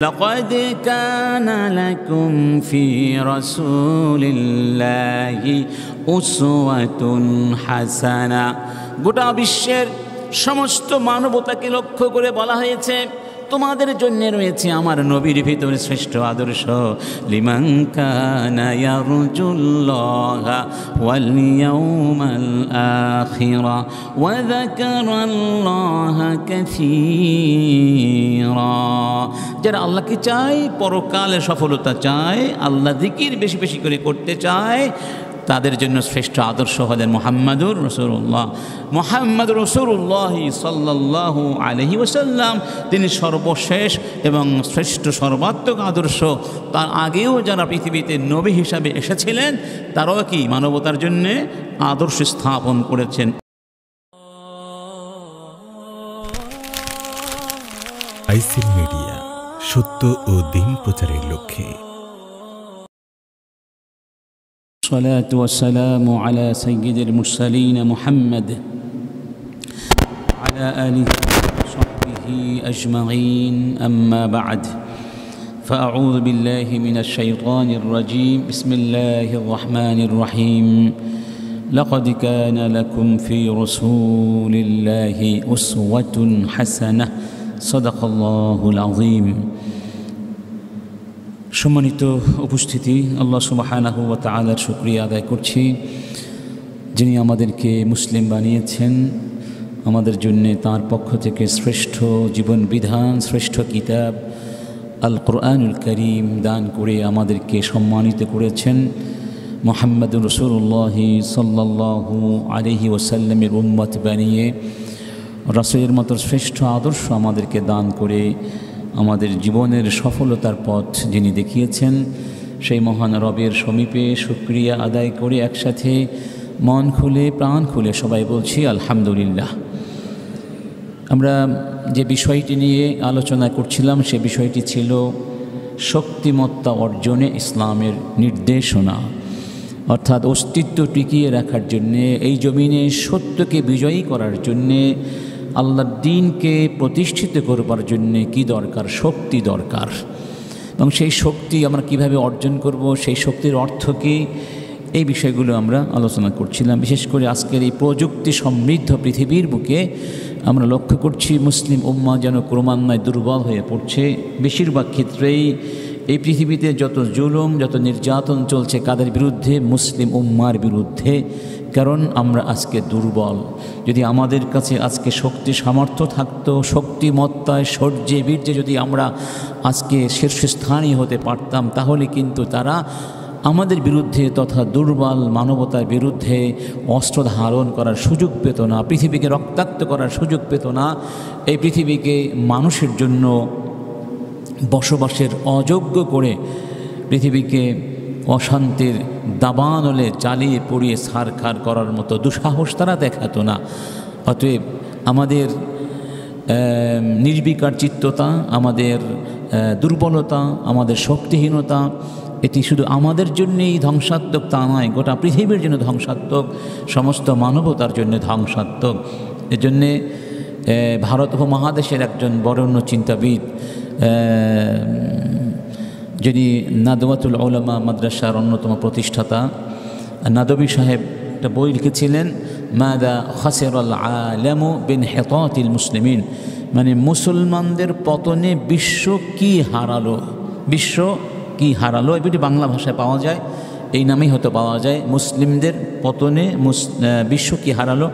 لقد كان لكم في رسول الله أسوة حسنة। গোটা বিশ্বের সমস্ত মানবতাকে লক্ষ্য করে বলা হয়েছে তোমাদের জন্য রয়েছে আমার নবীর ভিতরে শ্রেষ্ঠ আদর্শ। লিমান কানা ইয়ারজুল্লাহা ওয়াল ইয়াউমাল আখিরা ওয়া যাকারাল্লাহা কাসীরা। যারা আল্লাহকে চায়, পরকালে সফলতা চায়, আল্লাহ জিকির বেশি বেশি করে করতে চায়, তাদের জন্য শ্রেষ্ঠ আদর্শ হলেন মুহাম্মাদুর রাসূলুল্লাহ। মুহাম্মাদুর রাসূলুল্লাহ সাল্লাল্লাহু আলাইহি ওয়াসাল্লাম, তিনি সর্বশেষ এবং শ্রেষ্ঠ সর্বাত্মক আদর্শ। তার আগেও যারা পৃথিবীতে নবী হিসাবে এসেছিলেন তারাও কি মানবতার জন্যে আদর্শ স্থাপন করেছেন। আইসিল মিডিয়া, সত্য ও দিন প্রচারের লক্ষ্যে। الصلاة والسلام على سيد المرسلين محمد وعلى آله وصحبه أجمعين، أما بعد، فأعوذ بالله من الشيطان الرجيم. بسم الله الرحمن الرحيم. لقد كان لكم في رسول الله أسوة حسنة، صدق الله العظيم. সম্মানিত উপস্থিতি, আল্লাহ সুবহানাহু ওয়া তাআলার শুকরিয়া আদায় করছি, যিনি আমাদেরকে মুসলিম বানিয়েছেন, আমাদের জন্যে তাঁর পক্ষ থেকে শ্রেষ্ঠ জীবন বিধান, শ্রেষ্ঠ কিতাব আল কোরআনুল কারীম দান করে আমাদেরকে সম্মানিত করেছেন। মুহাম্মাদুর রাসূলুল্লাহ সাল্লাল্লাহু আলাইহি ওয়াসাল্লামের উম্মত বানিয়ে রাসূলের মতো শ্রেষ্ঠ আদর্শ আমাদেরকে দান করে আমাদের জীবনের সফলতার পথ যিনি দেখিয়েছেন, সেই মহান রবের সমীপে শুকরিয়া আদায় করে একসাথে মন খুলে প্রাণ খুলে সবাই বলছি আলহামদুলিল্লাহ। আমরা যে বিষয়টি নিয়ে আলোচনা করছিলাম সে বিষয়টি ছিল শক্তিমত্তা অর্জনে ইসলামের নির্দেশনা, অর্থাৎ অস্তিত্ব টিকিয়ে রাখার জন্যে, এই জমিনে সত্যকে বিজয়ী করার জন্যে, আল্লাহর দ্বীনকে প্রতিষ্ঠিত করবার জন্যে কি দরকার? শক্তি দরকার। এবং সেই শক্তি আমরা কিভাবে অর্জন করব, সেই শক্তির অর্থ কী, এই বিষয়গুলো আমরা আলোচনা করছিলাম। বিশেষ করে আজকের এই প্রযুক্তি সমৃদ্ধ পৃথিবীর বুকে আমরা লক্ষ্য করছি মুসলিম উম্মাহ যেন ক্রমান্বয়ে দুর্বল হয়ে পড়ছে। বেশিরভাগ ক্ষেত্রেই এই পৃথিবীতে যত জুলুম, যত নির্যাতন চলছে, কাদের বিরুদ্ধে? মুসলিম উম্মার বিরুদ্ধে। কারণ আমরা আজকে দুর্বল। যদি আমাদের কাছে আজকে শক্তি সামর্থ্য থাকতো, শক্তিমত্তায় শৌর্যে বীর্যে যদি আমরা আজকে শীর্ষস্থানীয় হতে পারতাম, তাহলে কিন্তু তারা আমাদের বিরুদ্ধে তথা দুর্বল মানবতার বিরুদ্ধে অস্ত্র ধারণ করার সুযোগ পেত না, পৃথিবীকে রক্তাক্ত করার সুযোগ পেত না, এই পৃথিবীকে মানুষের জন্য বসবাসের অযোগ্য করে পৃথিবীকে অশান্তির দাবানলে চালিয়ে পুড়িয়ে ছারখার করার মতো দুঃসাহস তারা দেখাতো না। অতএব আমাদের নির্বিকার চিত্ততা, আমাদের দুর্বলতা, আমাদের শক্তিহীনতা, এটি শুধু আমাদের জন্যেই ধ্বংসাত্মক তা নয়, গোটা পৃথিবীর জন্য ধ্বংসাত্মক, সমস্ত মানবতার জন্য ধ্বংসাত্মক। এজন্যে ভারত উপমহাদেশের একজন বরেণ্য চিন্তাবিদ, যিনি নাদওয়াতুল উলামা মাদ্রাসার অন্যতম প্রতিষ্ঠাতা নাদবী সাহেব, একটা বই লিখেছিলেন, মাযা খাসিরাল আলামু বিনহিতাতিল মুসলিমিন, মানে মুসলমানদের পতনে বিশ্ব কি হারালো, বিশ্ব কি হারালো। এই বইটি বাংলা ভাষায় পাওয়া যায়, এই নামেই হয়তো পাওয়া যায়, মুসলিমদের পতনে বিশ্ব কি হারালো।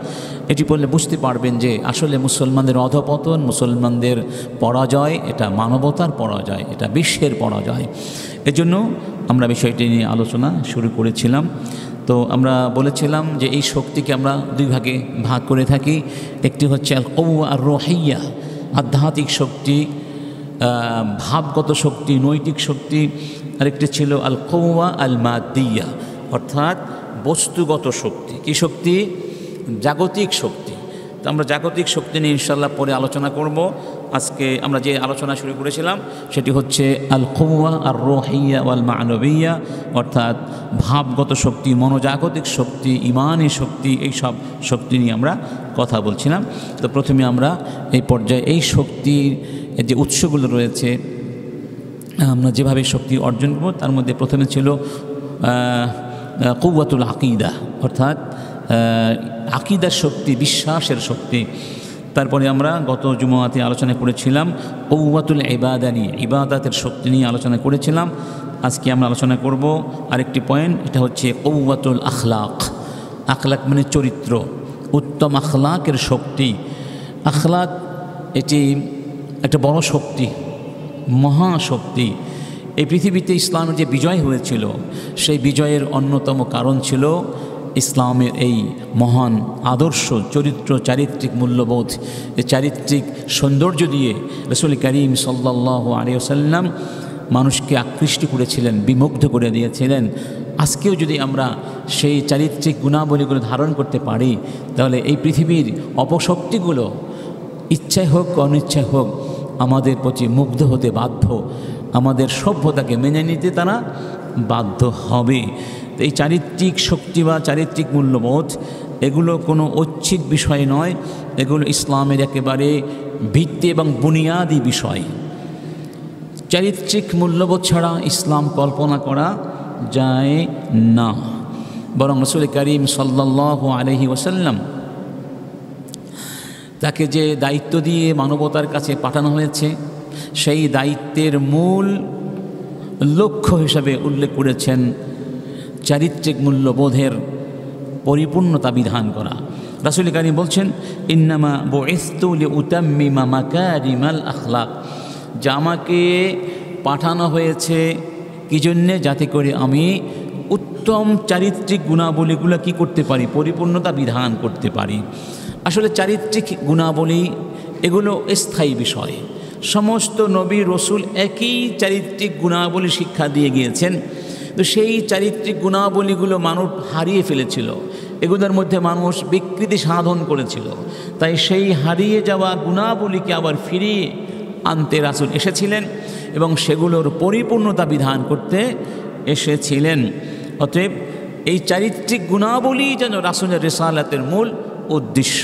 এটি পড়লে বুঝতে পারবেন যে আসলে মুসলমানদের অধপতন, মুসলমানদের পরাজয়, এটা মানবতার পরাজয়, এটা বিশ্বের পরাজয়। এজন্য আমরা বিষয়টি নিয়ে আলোচনা শুরু করেছিলাম। তো আমরা বলেছিলাম যে এই শক্তিকে আমরা দুই ভাগে ভাগ করে থাকি। একটি হচ্ছে আল কওয়া আর রুহিয়া, আধ্যাত্মিক শক্তি, ভাবগত শক্তি, নৈতিক শক্তি। আরেকটি ছিল আল কওয়া আল মাদিয়া, অর্থাৎ বস্তুগত শক্তি। কি শক্তি? জাগতিক শক্তি। তো আমরা জাগতিক শক্তি নিয়ে ইনশাআল্লাহ পরে আলোচনা করব। আজকে আমরা যে আলোচনা শুরু করেছিলাম সেটি হচ্ছে আল কওয়া আর রুহিয়া ওয়াল মানবিয়া, অর্থাৎ ভাবগত শক্তি, মনোজাগতিক শক্তি, ইমানি শক্তি, এই সব শক্তি নিয়ে আমরা কথা বলছিলাম। তো প্রথমে আমরা এই পর্যায়ে এই শক্তির যে উৎসগুলো রয়েছে আমরা যেভাবে শক্তি অর্জন করব তার মধ্যে প্রথমে ছিল কুওয়াতুল আকিদা, অর্থাৎ আকিদার শক্তি, বিশ্বাসের শক্তি। তারপরে আমরা গত জুমাতে আলোচনা করেছিলাম কুওয়াতুল ইবাদা নিয়ে, ইবাদাতের শক্তি নিয়ে আলোচনা করেছিলাম। আজকে আমরা আলোচনা করব আরেকটি পয়েন্ট, এটা হচ্ছে কুওয়াতুল আখলাক। আখলাক মানে চরিত্র, উত্তম আখলাকের শক্তি। আখলাক এটি একটা বড় শক্তি, মহাশক্তি। এই পৃথিবীতে ইসলামের যে বিজয় হয়েছিল সেই বিজয়ের অন্যতম কারণ ছিল ইসলামের এই মহান আদর্শ, চরিত্র, চারিত্রিক মূল্যবোধ। এই চারিত্রিক সৌন্দর্য দিয়ে রাসূল করিম সাল্লাল্লাহু আলাইহি ওয়াসাল্লাম মানুষকে আকৃষ্ট করেছিলেন, বিমুগ্ধ করে দিয়েছিলেন। আজকেও যদি আমরা সেই চারিত্রিক গুণাবলীগুলো ধারণ করতে পারি তাহলে এই পৃথিবীর অপশক্তিগুলো ইচ্ছায় হোক অনিচ্ছায় হোক আমাদের প্রতি মুগ্ধ হতে বাধ্য, আমাদের সভ্যতাকে মেনে নিতে তারা বাধ্য হবে। এই চারিত্রিক শক্তি বা চারিত্রিক মূল্যবোধ এগুলো কোনো ঐচ্ছিক বিষয় নয়, এগুলো ইসলামের একেবারে ভিত্তি এবং বুনিয়াদি বিষয়। চারিত্রিক মূল্যবোধ ছাড়া ইসলাম কল্পনা করা যায় না। বরং রাসূল করিম সাল্লাল্লাহু আলাইহি ওয়াসাল্লাম তাকে যে দায়িত্ব দিয়ে মানবতার কাছে পাঠানো হয়েছে সেই দায়িত্বের মূল লক্ষ্য হিসাবে উল্লেখ করেছেন চারিত্রিক মূল্যবোধের পরিপূর্ণতা বিধান করা। রাসূল করিম বলছেন, ইন্নামা বুইসতু লিউতাম্মিমা মাকারিমাল আখলাক, যে আমাকে পাঠানো হয়েছে কি জন্যে? যাতে করে আমি উত্তম চারিত্রিক গুণাবলীগুলো কি করতে পারি? পরিপূর্ণতা বিধান করতে পারি। আসলে চারিত্রিক গুণাবলী এগুলো স্থায়ী বিষয়। সমস্ত নবী রসুল একই চারিত্রিক গুণাবলী শিক্ষা দিয়ে গিয়েছেন, তো সেই চারিত্রিক গুণাবলীগুলো মানুষ হারিয়ে ফেলেছিল, এগুলোর মধ্যে মানুষ বিকৃতি সাধন করেছিল। তাই সেই হারিয়ে যাওয়া গুণাবলীকে আবার ফিরিয়ে আনতে রাসূল এসেছিলেন এবং সেগুলোর পরিপূর্ণতা বিধান করতে এসেছিলেন। অতএব এই চারিত্রিক গুণাবলী যেন রাসূলের রিসালাতের মূল উদ্দেশ্য।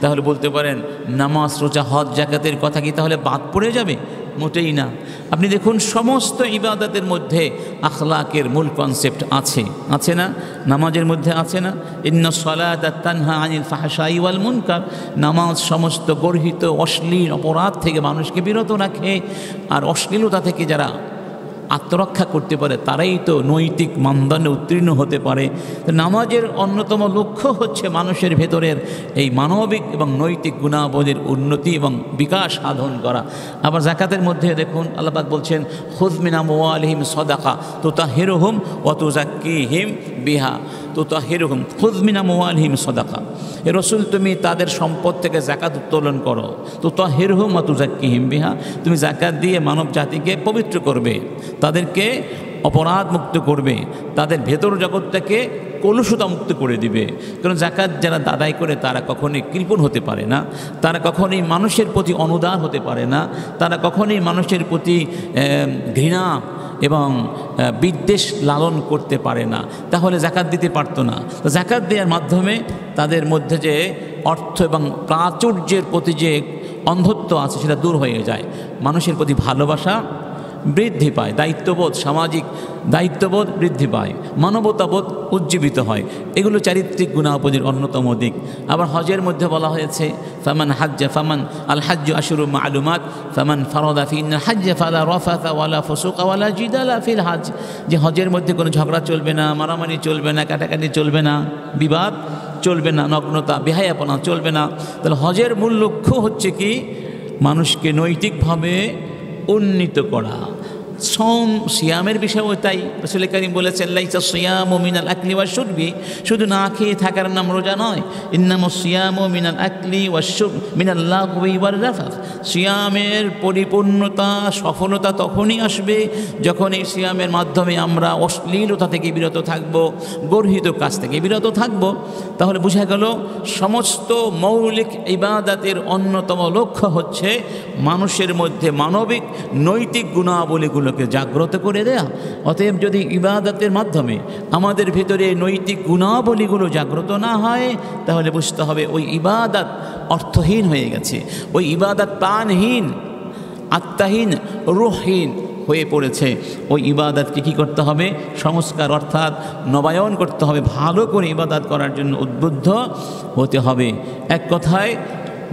তাহলে বলতে পারেন নামাজ, রোজা, হজ, যাকাতের কথা কি তাহলে বাদ পড়ে যাবে? মোটেই না। আপনি দেখুন সমস্ত ইবাদতের মধ্যে আখলাকের মূল কনসেপ্ট আছে, আছে না? নামাজের মধ্যে আছে না, ইন্নাস সালাতা তানহা আনিল ফাহশাই ওয়াল মুনকার, নামাজ সমস্ত গর্হিত অশ্লীল অপরাধ থেকে মানুষকে বিরত রাখে। আর অশ্লীলতা থেকে যারা আত্মরক্ষা করতে পারে তারাই তো নৈতিক মানদণ্ডে উত্তীর্ণ হতে পারে। তো নামাজের অন্যতম লক্ষ্য হচ্ছে মানুষের ভেতরের এই মানবিক এবং নৈতিক গুণাবলীর উন্নতি এবং বিকাশ সাধন করা। আবার যাকাতের মধ্যে দেখুন আল্লাহ পাক বলছেন, খুয মিন আমওয়ালিহিম সাদাকা তুতাহহিরুহুম ওয়া তুযাক্কিহিম বিহা, তুতাহহিরুহুম, খুয মিন আমওয়ালিহিম সাদাকা। হে রাসূল, তুমি তাদের সম্পদ থেকে যাকাত উত্তোলন করো, তুতাহহিরুহুম ওয়া তুযাক্কিহিম বিহা, তুমি যাকাত দিয়ে মানব জাতিকে পবিত্র করবে, তাদেরকে অপরাধ মুক্ত করবে, তাদের ভেতর জগৎটাকে কলুষতা মুক্ত করে দিবে। কারণ যাকাত যারা আদায় করে তারা কখনোই কৃপণ হতে পারে না, তারা কখনোই মানুষের প্রতি অনুদার হতে পারে না, তারা কখনোই মানুষের প্রতি ঘৃণা এবং বিদ্বেষ লালন করতে পারে না, তাহলে যাকাত দিতে পারতো না। তো যাকাত দেওয়ার মাধ্যমে তাদের মধ্যে যে অর্থ এবং প্রাচুর্যের প্রতি যে অন্ধত্ব আছে সেটা দূর হয়ে যায়, মানুষের প্রতি ভালোবাসা বৃদ্ধি পায়, দায়িত্ববোধ, সামাজিক দায়িত্ববোধ বৃদ্ধি পায়, মানবতাবোধ উজ্জীবিত হয়। এগুলো চারিত্রিক গুণাবলীর অন্যতম দিক। আবার হজের মধ্যে বলা হয়েছে, ফামান হাজ্জা, ফামান আল হাজ্জু আশরু মালুমাত, ফামান ফারাদা ফিহিন্নাল হাজ্জা ফালা রাফাথা ওয়ালা ফুসুকা ওয়ালা জিদালা ফিল হজ, যে হজের মধ্যে কোনো ঝগড়া চলবে না, মারামারি চলবে না, কাটাকাটি চলবে না, বিবাদ চলবে না, নগ্নতা বেহায়াপনা চলবে না। তাহলে হজের মূল লক্ষ্য হচ্ছে কি? মানুষকে নৈতিকভাবে উন্নীত করা। সিয়ামের বিষয়ও তাই। রাসূল কারীম বলেছেন, লাইসা সিয়ামু মিনাল আকলি ওয়াশ শুরবি, শুধু না খেয়ে থাকার নাম রোজা নয়। ইন্নামাস সিয়ামু মিনাল আকলি ওয়াশ শুরব মিনাল লাগওয়ি ওয়ার রাফাথ, সিয়ামের পরিপূর্ণতা সফলতা তখনই আসবে যখন এই সিয়ামের মাধ্যমে আমরা অশ্লীলতা থেকে বিরত থাকব, গর্হিত কাজ থেকে বিরত থাকব। তাহলে বোঝা গেল সমস্ত মৌলিক ইবাদতের অন্যতম লক্ষ্য হচ্ছে মানুষের মধ্যে মানবিক নৈতিক গুণাবলীগুলো জাগ্রত করে দেয়া। অতএব যদি ইবাদতের মাধ্যমে আমাদের ভিতরে নৈতিক গুণাবলীগুলো জাগ্রত না হয় তাহলে বুঝতে হবে ওই ইবাদত অর্থহীন হয়ে গেছে, ওই ইবাদত প্রাণহীন, আত্মাহীন, রূহহীন, হয়ে পড়েছে, ওই ইবাদতকে কী করতে হবে? সংস্কার অর্থাৎ নবায়ন করতে হবে। ভালো করে ইবাদত করার জন্য উদ্বুদ্ধ হতে হবে। এক কথায়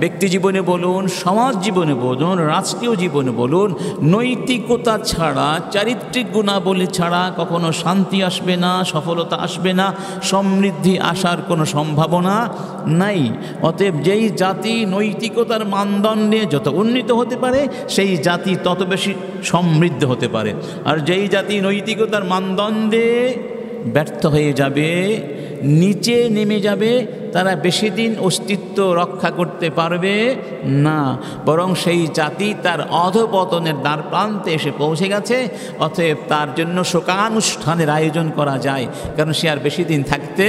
ব্যক্তি জীবনে বলুন, সমাজ জীবনে বলুন, রাষ্ট্রীয় জীবনে বলুন, নৈতিকতা ছাড়া, চারিত্রিক গুণাবলী ছাড়া কখনো শান্তি আসবে না, সফলতা আসবে না, সমৃদ্ধি আসার কোনো সম্ভাবনা নাই। অতএব যেই জাতি নৈতিকতার মানদণ্ডে যত উন্নীত হতে পারে সেই জাতি তত বেশি সমৃদ্ধ হতে পারে। আর যেই জাতি নৈতিকতার মানদণ্ডে ব্যর্থ হয়ে যাবে, নিচে নেমে যাবে, তারা বেশি দিন অস্তিত্ব রক্ষা করতে পারবে না, বরং সেই জাতি তার অধঃপতনের দ্বার প্রান্তে এসে পৌঁছে গেছে। অতএব তার জন্য শোকানুষ্ঠানের আয়োজন করা যায়, কারণ সে আর বেশি দিন থাকতে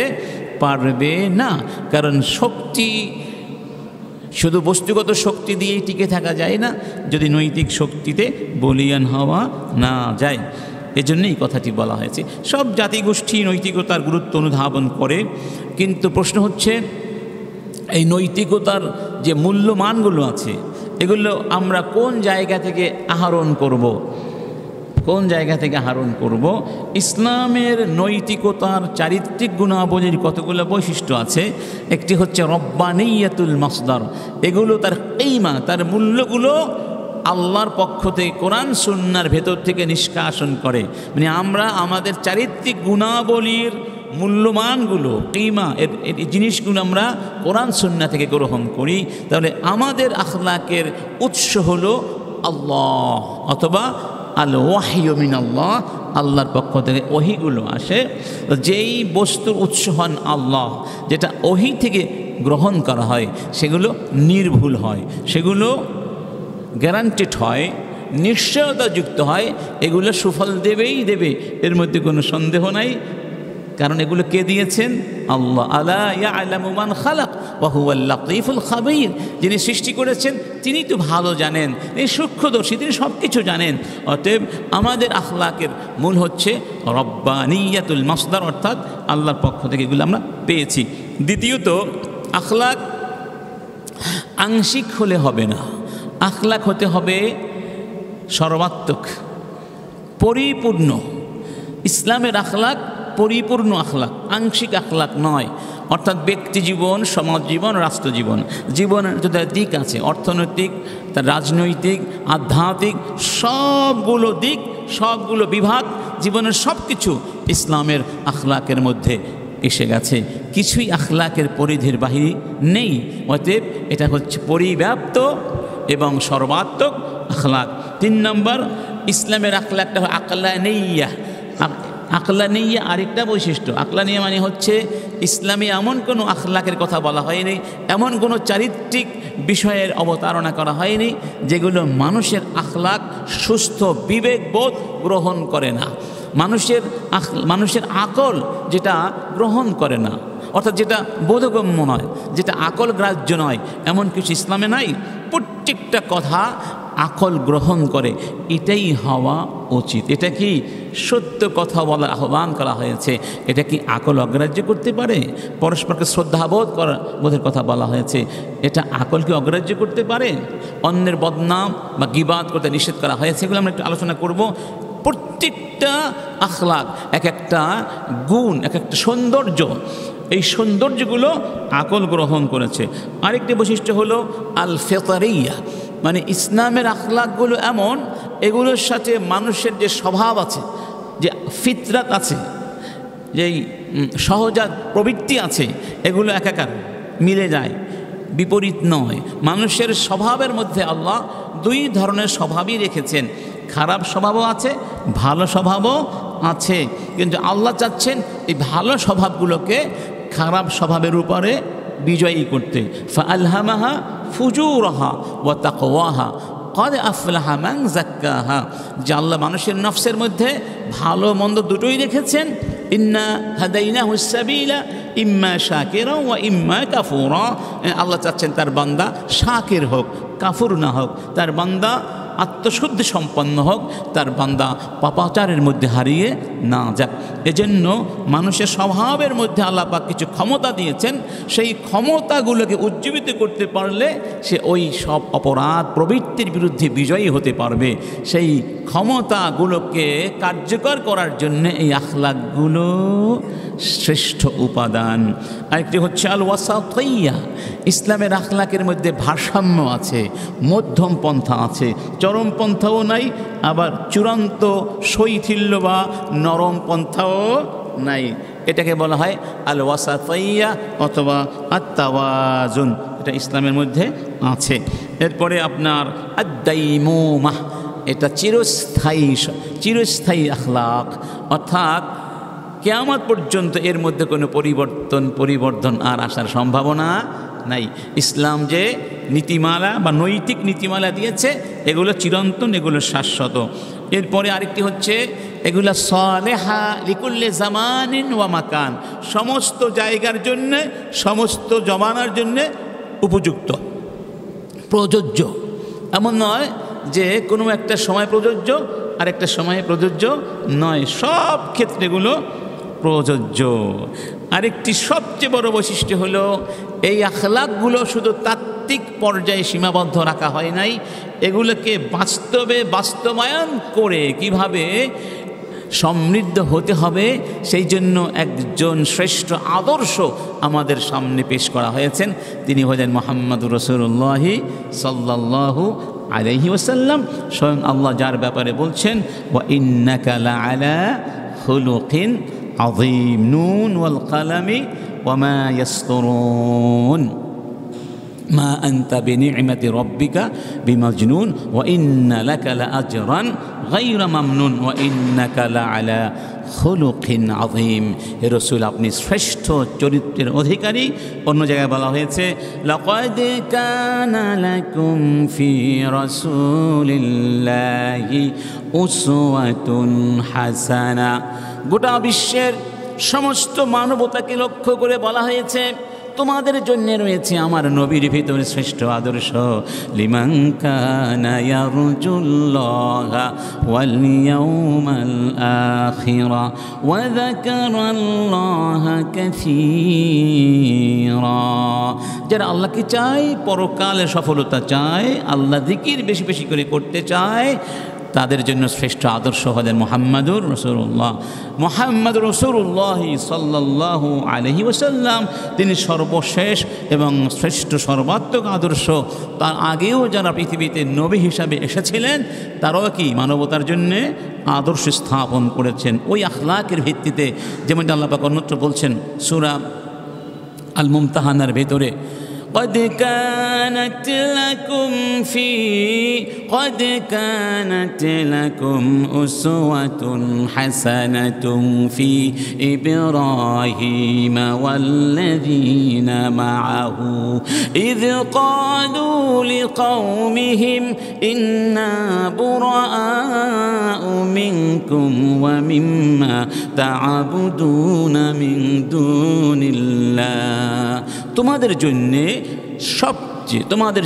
পারবে না। কারণ শক্তি শুধু বস্তুগত শক্তি দিয়েই টিকে থাকা যায় না, যদি নৈতিক শক্তিতে বলীয়ান হওয়া না যায়। এজন্যই কথাটি বলা হয়েছে। সব জাতিগোষ্ঠী নৈতিকতার গুরুত্ব অনুধাবন করে, কিন্তু প্রশ্ন হচ্ছে এই নৈতিকতার যে মূল্যমানগুলো আছে এগুলো আমরা কোন জায়গা থেকে আহরণ করব? কোন জায়গা থেকে আহরণ করব? ইসলামের নৈতিকতার চারিত্রিক গুণাবলীর কতগুলো বৈশিষ্ট্য আছে। একটি হচ্ছে রব্বানিয়াতুল মাসদার, এগুলো তার কিমা, তার মূল্যগুলো আল্লাহর পক্ষ থেকে কোরআন সুন্নাহর ভেতর থেকে নিষ্কাশন করে। মানে আমরা আমাদের চারিত্রিক গুণাবলীর মূল্যমানগুলো, কিমা, এর জিনিসগুলো আমরা কোরআন সুন্নাহ থেকে গ্রহণ করি। তাহলে আমাদের আখলাকের উৎস হলো আল্লাহ অথবা আল ওয়াহয়ু মিনাল্লাহ, আল্লাহর পক্ষ থেকে ওহীগুলো আসে। যেই বস্তুর উৎস হন আল্লাহ, যেটা ওহী থেকে গ্রহণ করা হয়, সেগুলো নির্ভুল হয়, সেগুলো গ্যারান্টেড হয়, নিশ্চয়তাযুক্ত হয়, এগুলো সুফল দেবেই দেবে, এর মধ্যে কোনো সন্দেহ নাই। কারণ এগুলো কে দিয়েছেন? আল্লাহ। আলা ইয়ালামু মান খালাক ওয়া হুয়াল লাতীফুল খাবীর, যিনি সৃষ্টি করেছেন তিনি তো ভালো জানেন, এই সূক্ষ্মদর্শী, তিনি সব কিছু জানেন। অতএব আমাদের আখলাকের মূল হচ্ছে রব্বানিয়াতুল মাসদার, অর্থাৎ আল্লাহর পক্ষ থেকে এগুলো আমরা পেয়েছি। দ্বিতীয়ত, আখলাক আংশিক হলে হবে না, আখলাক হতে হবে সর্বাত্মক, পরিপূর্ণ। ইসলামের আখলাক পরিপূর্ণ আখলাক, আংশিক আখলাক নয়। অর্থাৎ ব্যক্তি জীবন, সমাজ জীবন, রাষ্ট্র জীবন, জীবনের যত দিক আছে, অর্থনৈতিক, তার রাজনৈতিক, আধ্যাত্মিক, সবগুলো দিক, সবগুলো বিভাগ, জীবনের সব কিছু ইসলামের আখলাকের মধ্যে এসে গেছে। কিছুই আখলাকের পরিধির বাহিরে নেই। অতএব এটা হচ্ছে পরিব্যাপ্ত এবং সর্বাত্মক আখলাক। 3 নম্বর, ইসলামের আখলাকটা আকলানিয়া। আকলানিয়া আরেকটা বৈশিষ্ট্য। আকলানিয়া মানে হচ্ছে ইসলামে এমন কোনো আখলাকের কথা বলা হয়নি, এমন কোনো চারিত্রিক বিষয়ের অবতারণা করা হয়নি যেগুলো মানুষের আখলাক, সুস্থ বিবেকবোধ গ্রহণ করে না, মানুষের আকল যেটা গ্রহণ করে না, অর্থাৎ যেটা বোধগম্য নয়, যেটা আকল গ্রাহ্য নয়, এমন কিছু ইসলামে নাই। প্রত্যেকটা কথা আকল গ্রহণ করে, এটাই হওয়া উচিত। এটা কি সত্য কথা বলার আহ্বান করা হয়েছে, এটা কি আকল অগ্রাহ্য করতে পারে? পরস্পরকে শ্রদ্ধাবোধ করার বোধের কথা বলা হয়েছে, এটা আকল কি অগ্রাহ্য করতে পারে? অন্যের বদনাম বা গীবাত করতে নিষেধ করা হয়েছে, এগুলো আমরা একটু আলোচনা করব। প্রত্যেকটা আখলাক এক একটা গুণ, এক একটা সৌন্দর্য, এই সৌন্দর্যগুলো আকল গ্রহণ করেছে। আরেকটি বৈশিষ্ট্য হলো আল ফিতরিয়া, মানে ইসলামের আখলাকগুলো এমন, এগুলোর সাথে মানুষের যে স্বভাব আছে, যে ফিতরাত আছে, যেই সহজাত প্রবৃত্তি আছে, এগুলো একাকার মিলে যায়, বিপরীত নয়। মানুষের স্বভাবের মধ্যে আল্লাহ 2 ধরনের স্বভাবই রেখেছেন, খারাপ স্বভাবও আছে, ভালো স্বভাবও আছে। কিন্তু আল্লাহ চাচ্ছেন এই ভালো স্বভাবগুলোকে খারাপ স্বভাবের উপরে বিজয়ী করতে। ফাআলহামাহা ফুজুরাহা ওয়া তাকওয়াহা ক্বাদ আফলাহা মান যাক্কাহা, যে আল্লাহ মানুষের নফসের মধ্যে ভালো মন্দ দুটোই রেখেছেন। ইন্না হাদাইনাহুস সাবিলা ইম্মা শাকিরা ওয়া ইম্মা কাফুরা। আল্লাহ চাচ্ছেন তার বান্দা শাকির হোক, কাফুর না হোক, তার বান্দা আত্মশুদ্ধি সম্পন্ন হোক, তার বান্দা পাপাচারের মধ্যে হারিয়ে না যাক। এজন্য মানুষের স্বভাবের মধ্যে আল্লাহ পাক কিছু ক্ষমতা দিয়েছেন, সেই ক্ষমতাগুলোকে উজ্জীবিত করতে পারলে সে ওই সব অপরাধ প্রবৃত্তির বিরুদ্ধে বিজয়ী হতে পারবে। সেই ক্ষমতাগুলোকে কার্যকর করার জন্য এই আখলাকগুলো শ্রেষ্ঠ উপাদান। আরেকটি হচ্ছে আল ওয়াসাতিয়া। ইসলামের আখলাকের মধ্যে ভারসাম্য আছে, মধ্যম পন্থা আছে, চরম পন্থাও নাই, আবার চূড়ান্ত শৈথিল্য বা নরম পন্থাও নাই। এটাকে বলা হয় আল ওয়াসাতিয়া অথবা আত-তাওয়াজুন, এটা ইসলামের মধ্যে আছে। এরপরে আপনার আদ-দাইমুমাহ, এটা চিরস্থায়ী আখলাক, অর্থাৎ কিয়ামত পর্যন্ত এর মধ্যে কোনো পরিবর্তন আর আসার সম্ভাবনা নাই। ইসলাম যে নীতিমালা বা নৈতিক নীতিমালা দিয়েছে এগুলো চিরন্তন, এগুলো শাশ্বত। এরপরে আরেকটি হচ্ছে এগুলো সালেহা লিকুল্লি জামানিন ওয়া মাকান, সমস্ত জায়গার জন্যে, সমস্ত জমানার জন্যে উপযুক্ত, প্রযোজ্য। এমন নয় যে কোনো একটা সময় প্রযোজ্য আর একটা সময়ে প্রযোজ্য নয়, সব ক্ষেত্রেগুলো প্রযোজ্য। আরেকটি সবচেয়ে বড় বৈশিষ্ট্য হলো এই আখলাকগুলো শুধু তাত্ত্বিক পর্যায়ে সীমাবদ্ধ রাখা হয় নাই, এগুলোকে বাস্তবে বাস্তবায়ন করে কিভাবে সমৃদ্ধ হতে হবে সেই জন্য একজন শ্রেষ্ঠ আদর্শ আমাদের সামনে পেশ করা হয়েছেন। তিনি হলেন মুহাম্মদুর রাসূলুল্লাহ সাল্লাল্লাহু আলাইহি ওয়াসাল্লাম। স্বয়ং আল্লাহ যার ব্যাপারে বলছেন ওয়া ইন্নাকা লাআলা খুলুকিন আযীম, নুন ওয়াল কালামি ওয়া মা ইয়াসতুরুন মা আনতা বিনি'মাতি রাব্বিকা বিমাজনুন ওয়া ইন্না লাকা লাআজরান গায়রা মামনুন ওয়া ইন্নাকা লাআলা খুলুকিন আযীম। হে রাসূল, আপনি শ্রেষ্ঠ চরিত্রের অধিকারী। অন্য জায়গায় বলা হয়েছে লাকাদ কানা লাকুম ফি রাসূলিল্লাহি উসওয়াতুন হাসানা। গোটা বিশ্বের সমস্ত মানবতাকে লক্ষ্য করে বলা হয়েছে তোমাদের জন্য রয়েছে আমার নবীর ভিতরে শ্রেষ্ঠ আদর্শ। লিমান কানা ইয়ারজুল্লাহা ওয়াল ইয়াউমাল আখিরা ওয়া যাকারাল্লাহা কাসীরা। যারা আল্লাহকে চায়, পরকালে সফলতা চায়, আল্লাহ জিকির বেশি বেশি করে করতে চায়, তাদের জন্য শ্রেষ্ঠ আদর্শ হলেন মুহাম্মাদুর রাসূলুল্লাহ। মুহাম্মাদুর রাসূলুল্লাহ সাল্লাল্লাহু আলাইহি ওয়াসাল্লাম, তিনি সর্বশেষ এবং শ্রেষ্ঠ সর্বাত্মক আদর্শ। তার আগেও যারা পৃথিবীতে নবী হিসাবে এসেছিলেন তারাও কি মানবতার জন্যে আদর্শ স্থাপন করেছেন ওই আখলাকের ভিত্তিতে। যেমনটা আল্লাহ পাক অন্যত্র বলছেন সূরা আল মুমতাহানার ভেতরে قد كانت لكم أسوة حسنة في إبراهيم والذين معه إذ قالوا لقومهم إنا براء منكم ومما تعبدون من دون الله। তোমাদের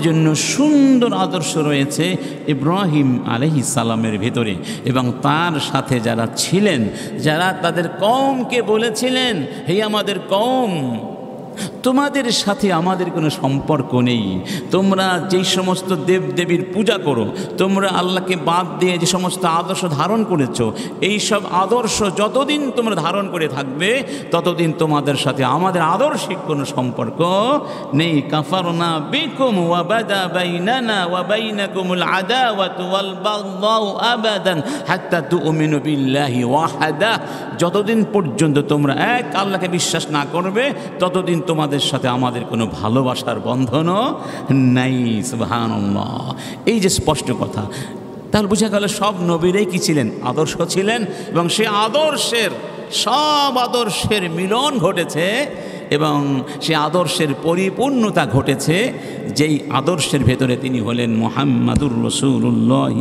জন্য সুন্দর আদর্শ রয়েছে ইব্রাহিম আলাইহিস সালামের ভেতরে, এবং তার সাথে যারা ছিলেন, যারা তাদের কওমকে বলেছিলেন হে আমাদের কওম, তোমাদের সাথে আমাদের কোনো সম্পর্ক নেই। তোমরা যেই সমস্ত দেবদেবীর পূজা করো, তোমরা আল্লাহকে বাদ দিয়ে যে সমস্ত আদর্শ ধারণ করেছো, এই সব আদর্শ যতদিন তোমরা ধারণ করে থাকবে ততদিন তোমাদের সাথে আমাদের আদর্শিক কোনো সম্পর্ক নেই। কাফারনা বিকুম ওয়া বাদা বাইনানা ওয়া বাইনাকুমুল আদাওয়াতু ওয়াল বাগদাউ আবাদান হাত্তা তুমিনু বিল্লাহি ওয়াহদা। যতদিন পর্যন্ত তোমরা এক আল্লাহকে বিশ্বাস না করবে ততদিন তোমাদের সাথে আমাদের কোনো ভালোবাসার বন্ধনও নাই। সুবহানাল্লাহ, এই যে স্পষ্ট কথা, তাহলে বোঝা গেল সব নবীরাই কি ছিলেন? আদর্শ ছিলেন, এবং সে সব আদর্শের মিলন ঘটেছে এবং সে আদর্শের পরিপূর্ণতা ঘটেছে যেই আদর্শের ভেতরে তিনি হলেন মুহাম্মাদুর রাসূলুল্লাহ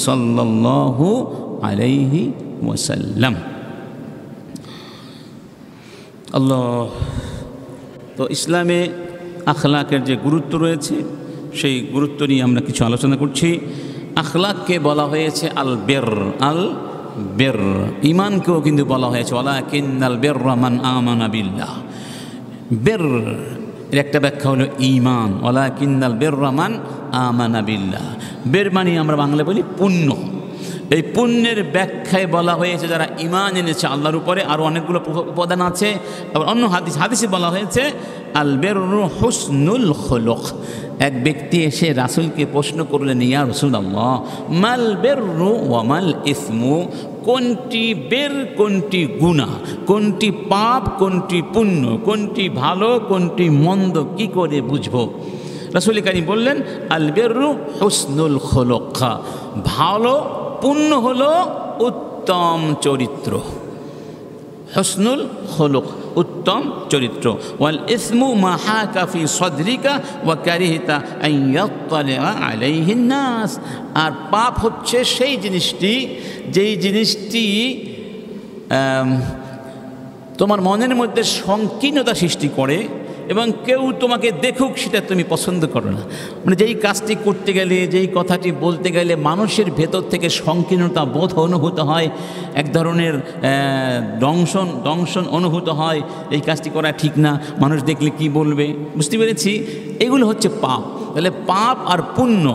সাল্লাল্লাহু আলাইহি ওয়াসাল্লাম। আল্লাহ, তো ইসলামে আখলাকের যে গুরুত্ব রয়েছে সেই গুরুত্ব নিয়ে আমরা কিছু আলোচনা করছি। আখলাককে বলা হয়েছে আল বের, আল বের। ইমানকেও কিন্তু বলা হয়েছে ওয়ালাকিন্নাল বিররা মান আমানা বিল্লাহ। বের এর একটা ব্যাখ্যা হলো ঈমান, ওয়ালাকিন্নাল বিররা মান আমানা বিল্লাহ। বের মানে আমরা বাংলা বলি পুণ্য। এই পুণ্যের ব্যাখ্যায় বলা হয়েছে যারা ঈমান এনেছে আল্লাহর উপরে। আরও অনেকগুলো উপাদান আছে। আবার অন্য হাদিসে বলা হয়েছে আল বিররু হুসনুল খুলুক। এক ব্যক্তি এসে রাসূলকে প্রশ্ন করলেন, ইয়া রাসূলুল্লাহ মাল বিররু ওয়া মাল ইসমু, কোনটি বের কোনটি গুনাহ, কোনটি পাপ কোনটি পুণ্য, কোনটি ভালো কোনটি মন্দ, কি করে বুঝবো? রাসূল কারীম বললেন আল বিররু হুসনুল খুলুক, ভালো পুণ্য হলো উত্তম চরিত্র। হুসনুল খুলুক উত্তম চরিত্র। ওয়াল ইসমু মা হাকা ফি সাদরিকা ওয়া কারিহতা আন ইয়াত্তালিআ আলাইহি নাস, আর পাপ হচ্ছে সেই জিনিসটি যেই জিনিসটি তোমার মনের মধ্যে সংকীর্ণতা সৃষ্টি করে এবং কেউ তোমাকে দেখুক সেটা তুমি পছন্দ করো না। মানে যেই কাজটি করতে গেলে, যেই কথাটি বলতে গেলে মানুষের ভেতর থেকে সংকীর্ণতা বোধ অনুভূত হয়, এক ধরনের দংশন অনুভূত হয়, এই কাজটি করা ঠিক না, মানুষ দেখলে কি বলবে। বুঝতে পেরেছি? এগুলো হচ্ছে পাপ। তাহলে পাপ আর পুণ্য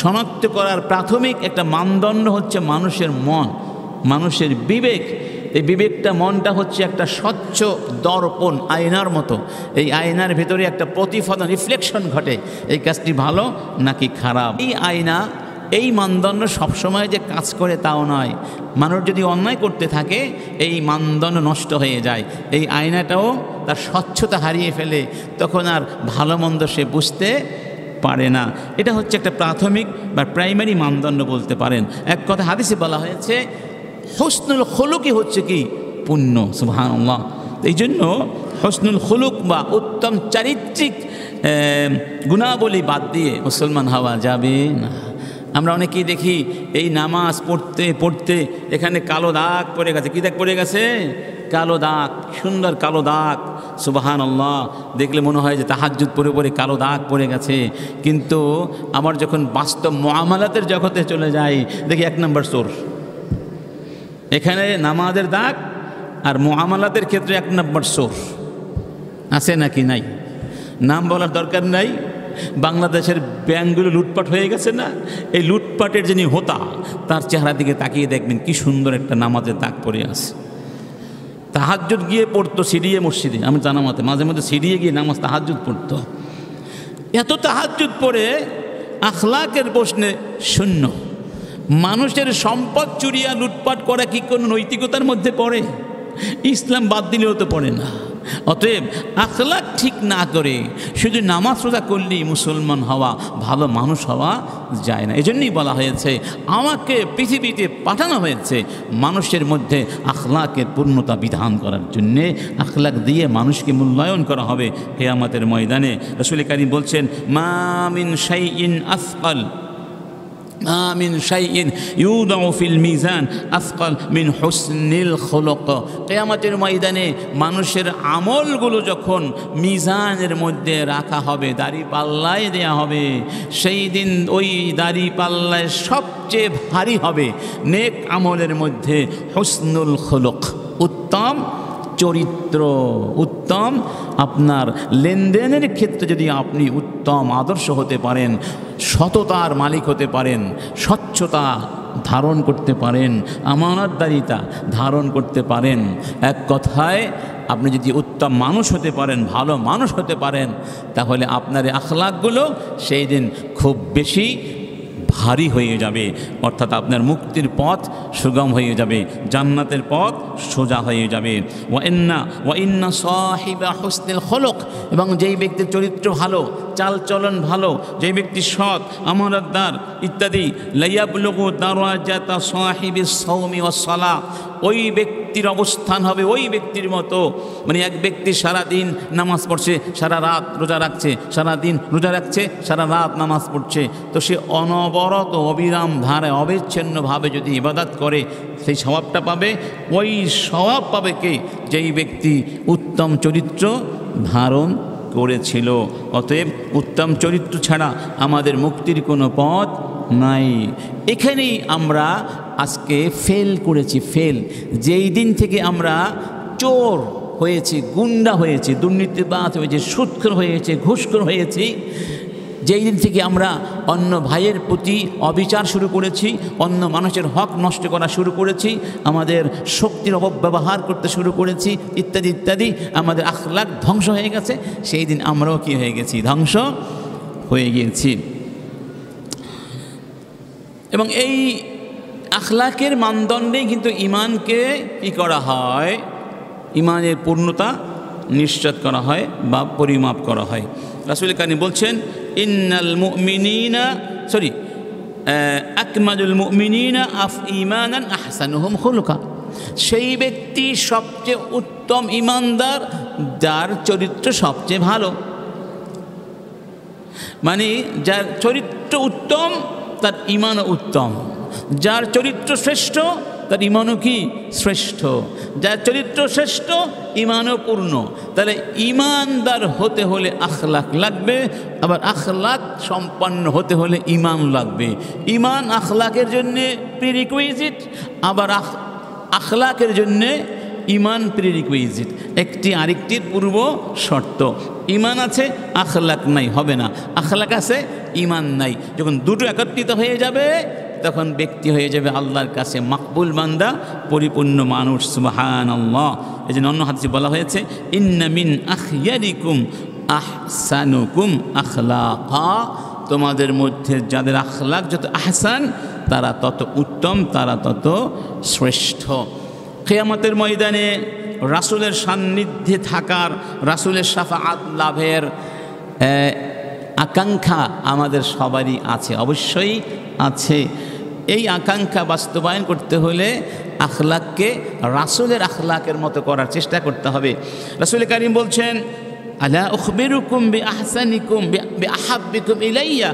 শনাক্ত করার প্রাথমিক একটা মানদণ্ড হচ্ছে মানুষের মন, মানুষের বিবেক। এই বিবেকটা, মনটা হচ্ছে একটা স্বচ্ছ দর্পণ, আয়নার মতো। এই আয়নার ভেতরে একটা প্রতিফলন, রিফ্লেকশন ঘটে, এই কাজটি ভালো নাকি খারাপ। এই আয়না, এই মানদণ্ড সবসময় যে কাজ করে তাও নয়। মানুষ যদি অন্যায় করতে থাকে এই মানদণ্ড নষ্ট হয়ে যায়, এই আয়নাটাও তার স্বচ্ছতা হারিয়ে ফেলে, তখন আর ভালো মন্দ সে বুঝতে পারে না। এটা হচ্ছে একটা প্রাথমিক বা প্রাইমারি মানদণ্ড বলতে পারেন। এক কথা হাদিসে বলা হয়েছে হুসনুল খুলুকই হচ্ছে কি পুণ্য। সুবহানাল্লাহ। এই জন্য হুসনুল খুলুক বা উত্তম চারিত্রিক গুণাবলী বাদ দিয়ে মুসলমান হওয়া যাবে না। আমরা অনেকেই দেখি এই নামাজ পড়তে পড়তে এখানে কালো দাগ পড়ে গেছে। কী দাগ পড়ে গেছে? কালো দাগ, সুন্দর কালো দাগ। সুবহানাল্লাহ। দেখলে মনে হয় যে তাহাজ্জুদ পড়ে পড়ে কালো দাগ পড়ে গেছে। কিন্তু আমার যখন বাস্তব মুআমালাতের জগতে চলে যাই, দেখি এক নম্বর চোর। এখানে নামাজের দাগ আর মুআমালাতের ক্ষেত্রে এক নম্বর চোর। আছে নাকি নাই? নাম বলার দরকার নাই। বাংলাদেশের ব্যাংকগুলো লুটপাট হয়ে গেছে না? এই লুটপাটের যিনি হোতা, তার চেহারা দিকে তাকিয়ে দেখবেন কি সুন্দর একটা নামাজের দাগ পড়ে আছে। তাহাজ্জুদ গিয়ে পড়তো সিঁড়িয়ে মসজিদে, আমি জানা মতে মাঝে মধ্যে সিঁড়িয়ে গিয়ে নামাজ তাহাজ্জুদ পড়তো। এত তাহাজ্জুদ পড়ে আখলাকের প্রশ্নে শূন্য। মানুষের সম্পদ চুরিয়া লুটপাট করা কি কোনো নৈতিকতার মধ্যে পড়ে? ইসলাম বাদ দিলেও তো পড়ে না। অতএব আখলাক ঠিক না করে শুধু নামাজ রোজা করলেই মুসলমান হওয়া, ভালো মানুষ হওয়া যায় না। এজন্যই বলা হয়েছে আমাকে পৃথিবীতে পাঠানো হয়েছে মানুষের মধ্যে আখলাকের পূর্ণতা বিধান করার জন্যে। আখলাক দিয়ে মানুষকে মূল্যায়ন করা হবে কিয়ামতের ময়দানে। রাসূল কারীম বলছেন মা মিন শাইইন আসকাল মিন শাইইন ইউদাউ ফিল মিজান আসকাল মিন হুসনিল খুলুক। কিয়ামতের ময়দানে মানুষের আমলগুলো যখন মিজানের মধ্যে রাখা হবে, দাড়ি পাল্লায় দেয়া হবে, সেই দিন ওই দাড়ি পাল্লায় সবচেয়ে ভারী হবে নেক আমলের মধ্যে হুসনুল খুলুক, উত্তম চরিত্র। উত্তম আপনার লেনদেনের ক্ষেত্রে যদি আপনি উত্তম আদর্শ হতে পারেন, সততার মালিক হতে পারেন, স্বচ্ছতা ধারণ করতে পারেন, আমানতদারিতা ধারণ করতে পারেন, এক কথায় আপনি যদি উত্তম মানুষ হতে পারেন, ভালো মানুষ হতে পারেন, তাহলে আপনার আখলাকগুলো সেই দিন খুব বেশি ভারী হয়ে যাবে। অর্থাৎ আপনার মুক্তির পথ সুগম হয়ে যাবে, জান্নাতের পথ সোজা হয়ে যাবে। ওয়া ইন্না সাহিবা হুসনিল খুলুক, এবং যেই ব্যক্তির চরিত্র ভালো, চালচলন ভালো, যেই ব্যক্তি সৎ, আমানতদার ইত্যাদি, লাইয়াবলুগু দারাজাতা সাহিবিস সাওমি ওয়াস সালাহ, ওই ব্যক্তির অবস্থান হবে ওই ব্যক্তির মতো। মানে এক ব্যক্তি সারাদিন নামাজ পড়ছে, সারা রাত রোজা রাখছে, সারাদিন রোজা রাখছে, সারা রাত নামাজ পড়ছে, তো সে অনবরত অবিরাম ধারায় অবিচ্ছিন্নভাবে যদি ইবাদত করে সেই স্বভাবটা পাবে। ওই স্বভাব পাবে কে? যেই ব্যক্তি উত্তম চরিত্র ধারণ করেছিল। অতএব উত্তম চরিত্র ছাড়া আমাদের মুক্তির কোনো পথ নাই। এখানেই আমরা আজকে ফেল করেছি, ফেল। যেই দিন থেকে আমরা চোর হয়েছি, গুন্ডা হয়েছি, দুর্নীতিবাজ হয়েছে, সুদখোর হয়েছে, ঘুষখোর হয়েছি, যেই দিন থেকে আমরা অন্য ভাইয়ের প্রতি অবিচার শুরু করেছি, অন্য মানুষের হক নষ্ট করা শুরু করেছি, আমাদের শক্তির অপব্যবহার করতে শুরু করেছি, ইত্যাদি ইত্যাদি, আমাদের আখলাক ধ্বংস হয়ে গেছে। সেই দিন আমরাও কি হয়ে গেছি? ধ্বংস হয়ে গিয়েছি। এবং এই আখলাকের মানদণ্ডেই কিন্তু ঈমানকে কী করা হয়? ঈমানের পূর্ণতা নিশ্চিত করা হয় বা পরিমাপ করা হয়। রাসূল কারীম বলছেন, ইন্নাল মুমিনিনা আকমালুল মুমিনিনা ঈমানান আহসানুহুম খুলুকা। সেই ব্যক্তি সবচেয়ে উত্তম ঈমানদার যার চরিত্র সবচেয়ে ভালো। মানে যার চরিত্র উত্তম তার ঈমানও উত্তম, যার চরিত্র শ্রেষ্ঠ তার ঈমানও কি শ্রেষ্ঠ, যার চরিত্র শ্রেষ্ঠ ঈমানও পূর্ণ। তাহলে ঈমানদার হতে হলে আখলাক লাগবে, আবার আখলাক সম্পন্ন হতে হলে ঈমান লাগবে। ঈমান আখলাকের জন্যে প্রিরিকুইজিট, আবার আখলাকের জন্যে ঈমান প্রিরিকুইজিট। একটি আরেকটির পূর্ব শর্ত। ঈমান আছে, আখলাক নাই, হবে না। আখলাক আছে, ঈমান নাই। যখন দুটো একত্রিত হয়ে যাবে তখন ব্যক্তি হয়ে যাবে আল্লাহর কাছে মাকবুল বান্দা, পরিপূর্ণ মানুষ। সুবহানাল্লাহ। এই জন্য অন্য হাদিসে বলা হয়েছে, ইন্না মিন আখয়ারিকুম আহসানুকুম আখলাকা। তোমাদের মধ্যে যাদের আখলাক যত আহসান তারা তত উত্তম, তারা তত শ্রেষ্ঠ। কিয়ামতের ময়দানে রাসূলের সান্নিধ্যে থাকার, রাসূলের শাফাআত লাভের আকাঙ্ক্ষা আমাদের সবারই আছে, অবশ্যই আছে। এই আকাঙ্ক্ষা বাস্তবায়ন করতে হলে আখলাককে রাসূলের আখলাকের মতো করার চেষ্টা করতে হবে। রাসূল কারীম বলছেন, আলা উখবিরুকুম বিআহসানিকুম বিআহাব্বিকুম ইলাইয়া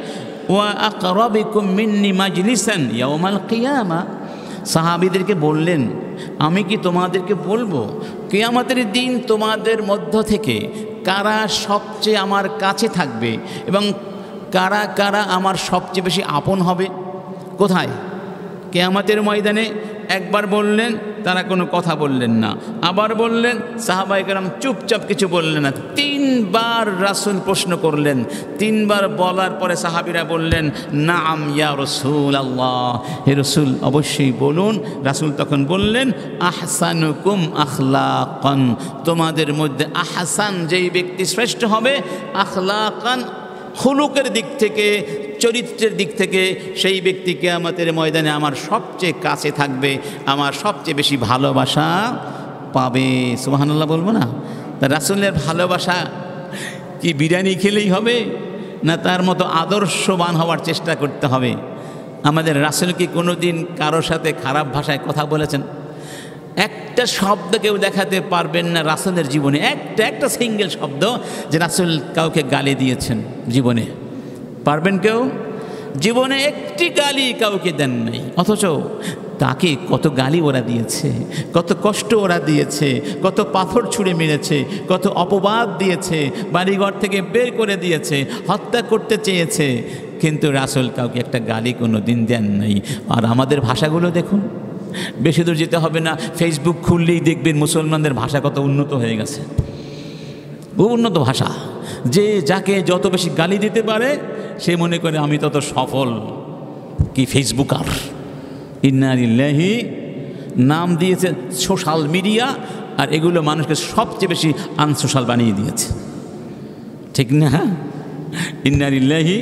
ওয়া আকরাবিকুম মিন্নি মাজলিসান ইয়াউমাল কিয়ামা। সাহাবীদেরকে বললেন, আমি কি তোমাদেরকে বলবো কিয়ামতের দিন তোমাদের মধ্য থেকে কারা সবচেয়ে আমার কাছে থাকবে এবং কারা কারা আমার সবচেয়ে বেশি আপন হবে? কোথায়? কিয়ামতের ময়দানে। একবার বললেন, তারা কোনো কথা বললেন না। আবার বললেন, সাহাবায়ে কেরাম চুপচাপ কিছু বললেন না। তিনবার রাসূল প্রশ্ন করলেন। তিনবার বলার পরে সাহাবীরা বললেন, নাআম ইয়া রাসূলুল্লাহ, হে রাসূল অবশ্যই বলুন। রাসূল তখন বললেন, আহসানুকুম আখলাকান, তোমাদের মধ্যে আহসান যেই ব্যক্তি শ্রেষ্ঠ হবে, আখলাকান খুলুকের দিক থেকে, চরিত্রের দিক থেকে সেই ব্যক্তি কিয়ামতের ময়দানে আমার সবচেয়ে কাছে থাকবে, আমার সবচেয়ে বেশি ভালোবাসা পাবে। সুবহানাল্লাহ বলবো না? তা রাসূলের ভালোবাসা কি বিরিয়ানি খেলেই হবে, না তার মতো আদর্শবান হওয়ার চেষ্টা করতে হবে? আমাদের রাসূল কি কোনো দিন কারোর সাথে খারাপ ভাষায় কথা বলেছেন? একটা শব্দ কেউ দেখাতে পারবেন না রাসূলের জীবনে, একটা সিঙ্গেল শব্দ যে রাসূল কাউকে গালি দিয়েছেন জীবনে? পারবেন কেউ? জীবনে একটি গালি কাউকে দেন নাই। অথচ তাকে কত গালি ওরা দিয়েছে, কত কষ্ট ওরা দিয়েছে, কত পাথর ছুঁড়ে মেরেছে, কত অপবাদ দিয়েছে, বাড়িঘর থেকে বের করে দিয়েছে, হত্যা করতে চেয়েছে, কিন্তু রাসূল কাউকে একটা গালি কোনো দিন দেন নাই। আর আমাদের ভাষাগুলো দেখুন, বেশি দূর যেতে হবে না, ফেসবুক খুললেই দেখবেন মুসলমানদের ভাষা কত উন্নত হয়ে গেছে, বহু উন্নত ভাষা। যে যাকে যত বেশি গালি দিতে পারে সে মনে করে আমি তত সফল, কি ফেসবুকার। ইন্না লিল্লাহি নাম দিয়েছে সোশ্যাল মিডিয়া, আর এগুলো মানুষকে সবচেয়ে বেশি আনসোশ্যাল বানিয়ে দিয়েছে, ঠিক না? ইন্না লিল্লাহি।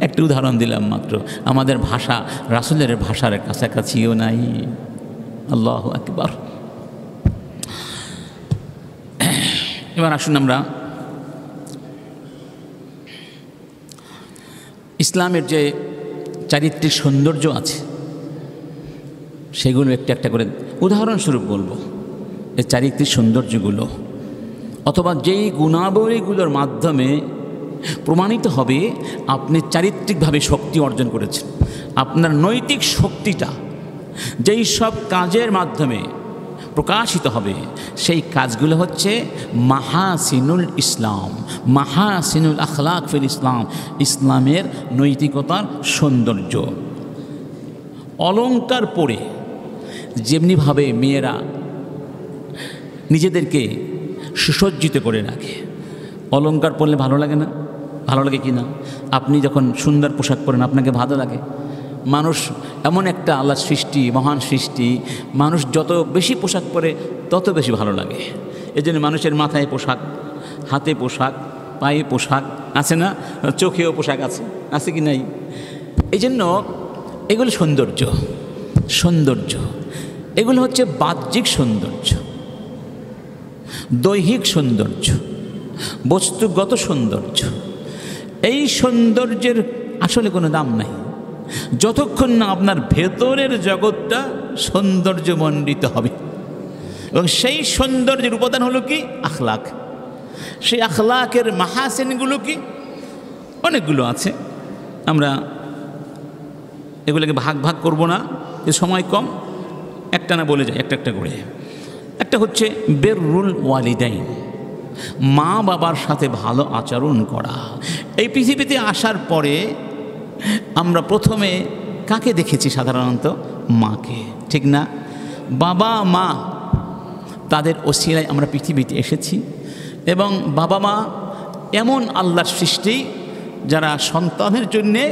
একটা উদাহরণ দিলাম মাত্র। আমাদের ভাষা রাসূলের ভাষার কাছাকাছিও নাই। আল্লাহু আকবার। এবার আসুন আমরা ইসলামের যে চারিত্রিক সৌন্দর্য আছে সেগুলো একটা একটা করে উদাহরণস্বরূপ বলবো। এই চারিত্রিক সৌন্দর্যগুলো অথবা যেই গুণাবলীগুলোর মাধ্যমে প্রমাণিত হবে আপনি চারিত্রিকভাবে শক্তি অর্জন করেছেন। আপনার নৈতিক শক্তিটা যেই সব কাজের মাধ্যমে প্রকাশিত হবে। সেই কাজগুলো হচ্ছে মাহাসিনুল ইসলাম, মাহাসিনুল আখলাক ফিল ইসলাম, ইসলামের নৈতিকতার সৌন্দর্য। অলংকার পরে যেমনিভাবে মেয়েরা নিজেদেরকে সুসজ্জিত করে রাখে, অলংকার পরলে ভালো লাগে না? ভালো লাগে কি না? আপনি যখন সুন্দর পোশাক পরেন আপনাকে ভালো লাগে? মানুষ এমন একটা আল্লাহর সৃষ্টি, মহান সৃষ্টি, মানুষ যত বেশি পোশাক পরে তত বেশি ভালো লাগে। এই জন্য মানুষের মাথায় পোশাক, হাতে পোশাক, পায়ে পোশাক আছে না? চোখেও পোশাক আছে, আছে কি নাই? এই জন্য এগুলো সৌন্দর্য, সৌন্দর্য এগুলো হচ্ছে বাহ্যিক সৌন্দর্য, দৈহিক সৌন্দর্য, বস্তুগত সৌন্দর্য। এই সৌন্দর্যের আসলে কোনো দাম নাই যতক্ষণ না আপনার ভেতরের জগৎটা সৌন্দর্যমণ্ডিত হবে। এবং সেই সৌন্দর্যের উপাদান হলো কি? আখলাক। সেই আখলাকের মাহাসিনগুলো কি? অনেকগুলো আছে, আমরা এগুলোকে ভাগ ভাগ করব না, যে সময় কম, একটা না বলে যায়, একটা একটা করে। একটা হচ্ছে বিররুল ওয়ালিদাইন, মা বাবার সাথে ভালো আচরণ করা। এই পৃথিবীতে আসার পরে আমরা প্রথমে কাকে দেখেছি? সাধারণত মাকে, ঠিক না? বাবা মা তাদের ওসিলায় আমরা পৃথিবীতে এসেছি। এবং বাবা মা এমন আল্লাহর সৃষ্টি যারা সন্তানের জন্যে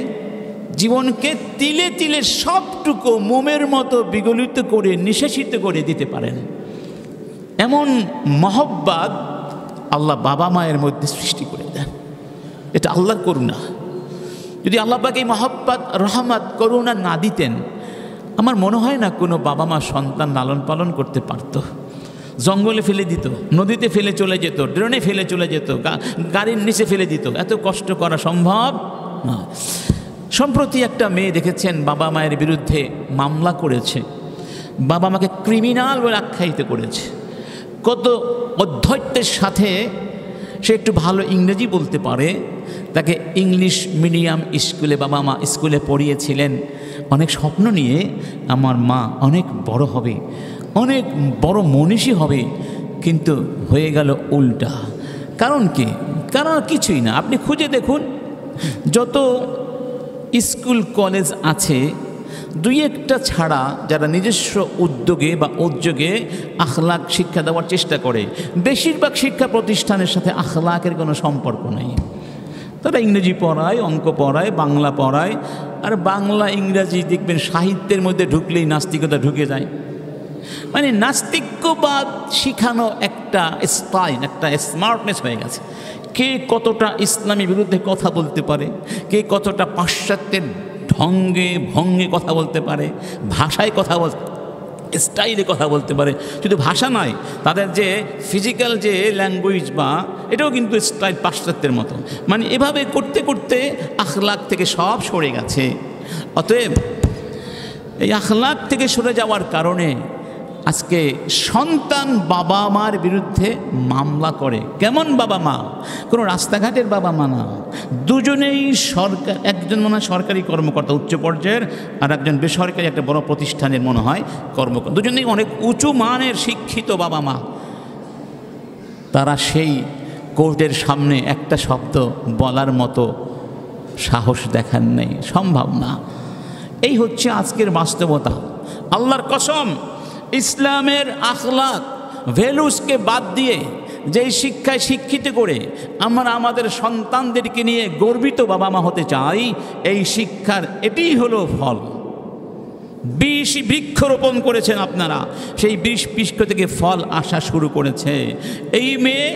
জীবনকে তিলে তিলে সবটুকু মোমের মতো বিগলিত করে নিঃশেষিত করে দিতে পারেন। এমন মহব্বত আল্লাহ বাবা মায়ের মধ্যে সৃষ্টি করে দেন। এটা আল্লাহর করুণা। যদি আল্লাহ পাক এই মহব্বত, রহমত, করুণা না দিতেন, আমার মনে হয় না কোনো বাবা মা সন্তান লালন পালন করতে পারত। জঙ্গলে ফেলে দিত, নদীতে ফেলে চলে যেত, ড্রেনে ফেলে চলে যেত, গাড়ির নিচে ফেলে দিত। এত কষ্ট করা সম্ভব না। সম্প্রতি একটা মেয়ে দেখেছেন বাবা মায়ের বিরুদ্ধে মামলা করেছে, বাবা মাকে ক্রিমিনাল বলে আখ্যায়িত করেছে। কত অধ্যত্বের সাথে সে একটু ভালো ইংরেজি বলতে পারে, তাকে ইংলিশ মিডিয়াম স্কুলে বাবা মা স্কুলে পড়িয়েছিলেন অনেক স্বপ্ন নিয়ে, আমার মা অনেক বড় হবে, অনেক বড় মনীষী হবে, কিন্তু হয়ে গেল উল্টা। কারণ কি? কারণ কিছুই না। আপনি খুঁজে দেখুন, যত স্কুল কলেজ আছে দুই একটা ছাড়া যারা নিজস্ব উদ্যোগে বা উদ্যোগে আখলাক শিক্ষা দেওয়ার চেষ্টা করে, বেশিরভাগ শিক্ষা প্রতিষ্ঠানের সাথে আখলাকের কোনো সম্পর্ক নেই। তারা ইংরেজি পড়ায়, অঙ্ক পড়ায়, বাংলা পড়ায়, আর বাংলা ইংরাজি দেখবেন সাহিত্যের মধ্যে ঢুকলেই নাস্তিকতা ঢুকে যায়। মানে নাস্তিক্যবাদ শিখানো একটা স্টাইল, একটা স্মার্টনেস হয়ে গেছে। কে কতটা ইসলামী বিরুদ্ধে কথা বলতে পারে, কে কতটা পাশ্চাত্যের ঢঙ্গে ভঙ্গে কথা বলতে পারে, ভাষায় কথা স্টাইলে কথা বলতে পারে। শুধু ভাষা নয়, তাদের যে ফিজিক্যাল যে ল্যাঙ্গুয়েজ বা এটাও কিন্তু স্টাইল পাশ্চাত্যের মতো। মানে এভাবে করতে করতে আখলাক থেকে সব সরে গেছে। অতএব এই আখলাক থেকে সরে যাওয়ার কারণে আজকে সন্তান বাবা মার বিরুদ্ধে মামলা করে। কেমন বাবা মা? কোনো রাস্তাঘাটের বাবা মা না, দুজনেই সরকার, একজন মনে হয় সরকারি কর্মকর্তা উচ্চ পর্যায়ের, আর একজন বেসরকারি একটা বড় প্রতিষ্ঠানের মনে হয় কর্মকর্তা, দুজনেই অনেক উঁচু মানের শিক্ষিত বাবা মা। তারা সেই কোর্টের সামনে একটা শব্দ বলার মতো সাহস দেখান নেই, সম্ভব না। এই হচ্ছে আজকের বাস্তবতা। আল্লাহর কসম, ইসলামের আখলাক ভ্যালুসকে বাদ দিয়ে যেই শিক্ষায় শিক্ষিত করে আমরা আমাদের সন্তানদেরকে নিয়ে গর্বিত বাবা মা হতে চাই, এই শিক্ষার এটিই হলো ফল। বৃক্ষরোপণ করেছেন আপনারা, সেই বৃক্ষ থেকে ফল আসা শুরু করেছে। এই মেয়ে,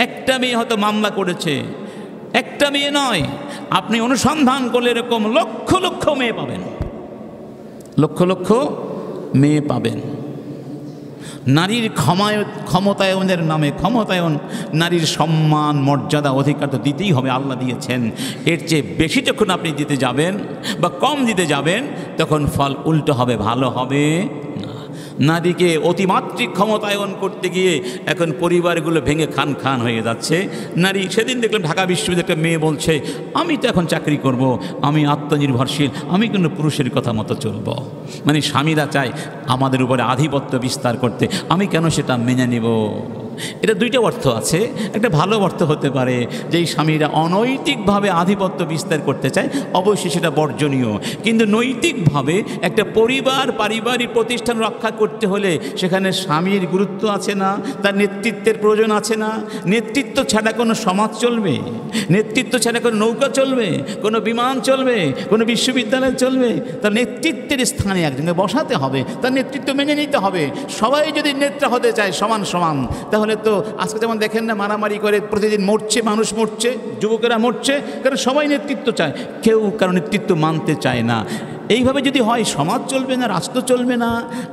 একটা মেয়ে হয়তো মামলা করেছে, একটা মেয়ে নয়, আপনি অনুসন্ধান করলে এরকম লক্ষ লক্ষ মেয়ে পাবেন, লক্ষ লক্ষ মেয়ে পাবেন। নারীর ক্ষমতায়নের নামে ক্ষমতায়ন, নারীর সম্মান মর্যাদা অধিকার তো দিতেই হবে, আল্লাহ দিয়েছেন। এর চেয়ে বেশি যখন আপনি দিতে যাবেন বা কম দিতে যাবেন, তখন ফল উল্টো হবে, ভালো হবে না। নারীকে অতিমাত্রিক ক্ষমতায়ন করতে গিয়ে এখন পরিবারগুলো ভেঙে খান খান হয়ে যাচ্ছে। নারী, সেদিন দেখলাম ঢাকা বিশ্ববিদ্যালয়ের একটা মেয়ে বলছে, আমি তো এখন চাকরি করব, আমি আত্মনির্ভরশীল, আমি কিন্তু পুরুষের কথা মতো চলব। মানে স্বামীরা চায় আমাদের উপরে আধিপত্য বিস্তার করতে, আমি কেন সেটা মেনে নেব? এটা দুইটা অর্থ আছে। একটা ভালো অর্থ হতে পারে যে এই স্বামীরা অনৈতিকভাবে আধিপত্য বিস্তার করতে চায়, অবশ্যই সেটা বর্জনীয়। কিন্তু নৈতিকভাবে একটা পরিবার, পারিবারিক প্রতিষ্ঠান রক্ষা করতে হলে সেখানে স্বামীর গুরুত্ব আছে না, তার নেতৃত্বের প্রয়োজন আছে না? নেতৃত্ব ছাড়া কোনো সমাজ চলবে? নেতৃত্ব ছাড়া কোনো নৌকা চলবে, কোনো বিমান চলবে, কোনো বিশ্ববিদ্যালয় চলবে? তার নেতৃত্বের স্থানে একজনকে বসাতে হবে, তার নেতৃত্ব মেনে নিতে হবে। সবাই যদি নেতা হতে চায় সমান সমান, তাহলে তো আজকে যেমন দেখেন না, মারামারি করে প্রতিদিন মরছে, মানুষ মরছে, যুবকেরা মরছে, কারণ সবাই নেতৃত্ব চায়, কেউ কারণ নেতৃত্ব মানতে চায় না। এইভাবে যদি হয় সমাজ চলবে না, রাষ্ট্র চলবে না।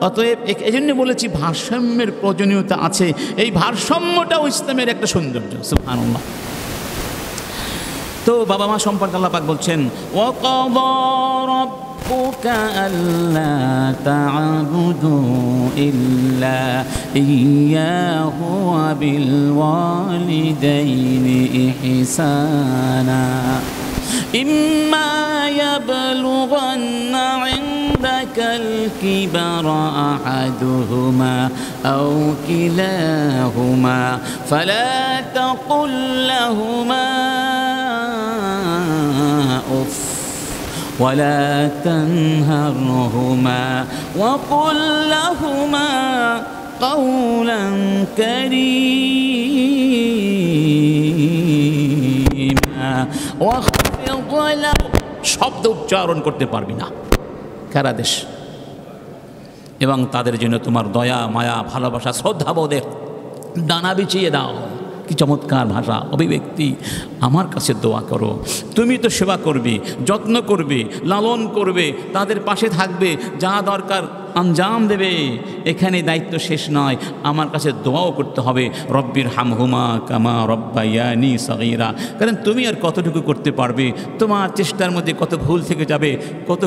অতএব এই জন্য বলেছি ভারসাম্যের প্রয়োজনীয়তা আছে। এই ভারসাম্যটাও ইসলামের একটা সৌন্দর্য। সুবহানাল্লাহ। তো বাবা মা সম্পর্কে আল্লাহ পাক বলছেন, ওয়াকাযা রাব্বুকা আল্লা তা'বুদু ইল্লা ইয়্যাহু ওয়া বিল ওয়ালিদাইনি ইহসানা ইম্মা ইয়াবলুগান্না ইনদাকাল কিবারা আহাদুহুমা আও কিলাহুমা ফালা তাকুল লাহুমা উফ ولا تنهرهما وقل لهما قولا كريما واخفض له শব্দ উচ্চারণ করতে পারবি না, কারাদেশ। এবং তাদের জন্য তোমার দয়া, মায়া, ভালোবাসা, শ্রদ্ধাবোধের ডানা বিছিয়ে দাও। কি চমৎকার ভাষা, অভিব্যক্তি। আমার কাছে দোয়া করো, তুমি তো সেবা করবে, যত্ন করবে, লালন করবে, তাদের পাশে থাকবে, যা দরকার আঞ্জাম দেবে। এখানে দায়িত্ব শেষ নয়, আমার কাছে দোয়াও করতে হবে, রব্বির হামহুমা কামা রব্বায়ানি সগীরা। কারণ তুমি আর কতটুকু করতে পারবে? তোমার চেষ্টার মধ্যে কত ভুল থেকে যাবে, কত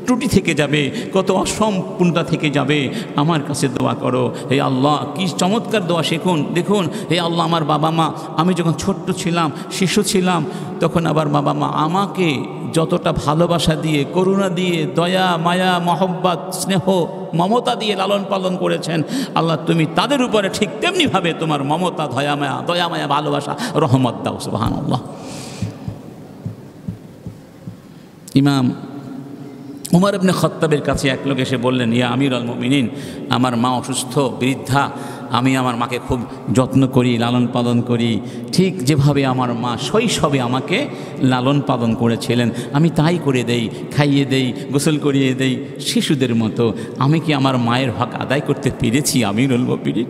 ত্রুটি থেকে যাবে, কত অসম্পূর্ণতা থেকে যাবে। আমার কাছে দোয়া করো। হে আল্লাহ, কি চমৎকার দোয়া শিখুন। দেখুন, হে আল্লাহ, আমার বাবা মা, আমি যখন ছোট্ট ছিলাম, শিশু ছিলাম, তখন আবার বাবা মা আমাকে যতটা ভালোবাসা দিয়ে, করুণা দিয়ে, দয়া, মায়া, মহব্বত, স্নেহ, মমতা দিয়ে লালন পালন করেছেন, আল্লাহ তুমি তাদের উপরে ঠিক তেমনিভাবে তোমার মমতা, দয়া মায়া, ভালোবাসা, রহমত দাও। সুবহানাল্লাহ। ইমাম উমর ইবনে খাত্তাবের কাছে এক লোক এসে বললেন, ইয়া আমিরুল মুমিনিন, আমার মা অসুস্থ, বৃদ্ধা, আমি আমার মাকে খুব যত্ন করি, লালন পালন করি, ঠিক যেভাবে আমার মা শৈশবে আমাকে লালন পালন করেছিলেন আমি তাই করে দেই, খাইয়ে দেই, গোসল করিয়ে দেই শিশুদের মতো। আমি কি আমার মায়ের হক আদায় করতে পেরেছি আমিরুল মুমিনিন?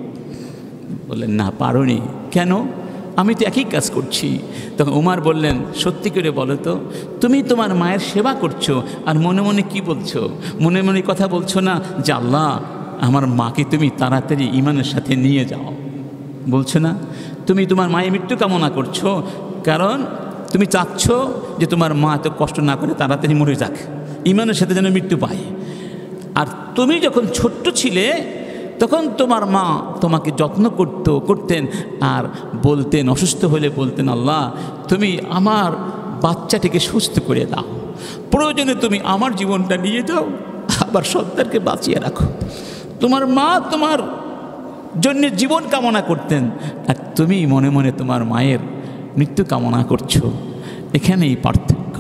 বললেন, না, পারোনি। কেন? আমি তো একই কাজ করছি। তখন উমর বললেন, সত্যি করে বলো তো, তুমি তোমার মায়ের সেবা করছো আর মনে মনে কি বলছো? মনে মনে কথা বলছো না যে আল্লাহ আমার মাকে তুমি তাড়াতাড়ি ঈমানের সাথে নিয়ে যাও? বলছো না? তুমি তোমার মায়ের মৃত্যু কামনা করছো, কারণ তুমি চাচ্ছ যে তোমার মা এত কষ্ট না করে তাড়াতাড়ি মরে যাক, ঈমানের সাথে যেন মৃত্যু পায়। আর তুমি যখন ছোট্ট ছিলে তখন তোমার মা তোমাকে যত্ন করতেন আর বলতেন, অসুস্থ হলে বলতেন, আল্লাহ তুমি আমার বাচ্চাটিকে সুস্থ করে দাও, প্রয়োজনে তুমি আমার জীবনটা নিয়ে যাও, আবার সন্তানকে বাঁচিয়ে রাখো। তোমার মা তোমার জন্য জীবন কামনা করতেন আর তুমি মনে মনে তোমার মায়ের মৃত্যু কামনা করছো। এখানেই পার্থক্য।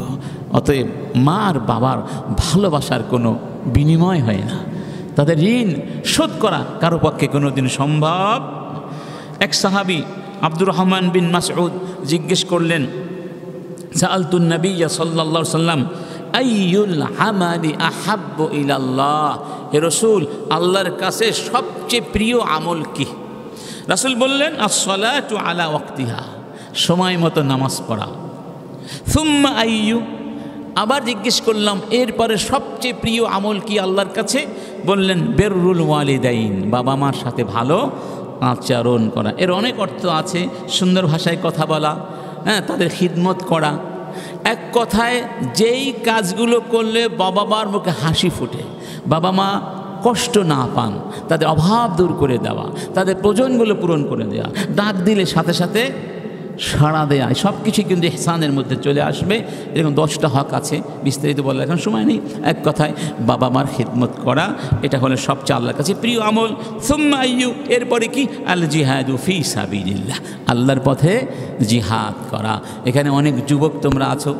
অতএব মা আর বাবার ভালোবাসার কোনো বিনিময় হয় না, তাদের ঋণ শোধ করা কারো পক্ষে কোনো দিন সম্ভব। এক সাহাবী আব্দুর রহমান বিন মাসউদ জিজ্ঞেস করলেন, সাআলতুন নবিয়্য সাল্লাল্লাহু আলাইহি ওয়াসাল্লাম আইয়ুল আমালি আহাব্বু ইলাল্লাহ, হে রাসূল আল্লাহর কাছে সবচেয়ে প্রিয় আমল কি? রাসূল বললেন, আস-সালাতু আলা ওয়াক্তিহা, সময় মতো নামাজ পড়া। সুম্মা আইয়ু, আবার জিজ্ঞেস করলাম এরপরে সবচেয়ে প্রিয় আমল কি আল্লাহর কাছে? বললেন, বিররুল ওয়ালিদাইন, বাবা মার সাথে ভালো আচরণ করা। এর অনেক অর্থ আছে, সুন্দর ভাষায় কথা বলা, তাদের খিদমত করা। এক কথায় যেই কাজগুলো করলে বাবা মার মুখে হাসি ফোটে, বাবা মা কষ্ট না পান, তাদের অভাব দূর করে দেওয়া, তাদের প্রয়োজনগুলো পূরণ করে দেওয়া, ডাক দিলে সাথে সাথে সাড়া দেয়া, সব কিছুই কিন্তু ইহসানের মধ্যে চলে আসবে। এরকম 10টা হক আছে, বিস্তারিত বলার এখন সময় নেই। এক কথায় বাবা মার খিদমত করা, এটা হলো সবচেয়ে আল্লাহর কাছে প্রিয় আমল। সুম্মা আইয়ু, এরপরে কি? আল জিহাদু ফি সাবিলিল্লাহ, আল্লাহর পথে জিহাদ করা। এখানে অনেক যুবক তোমরা আছো,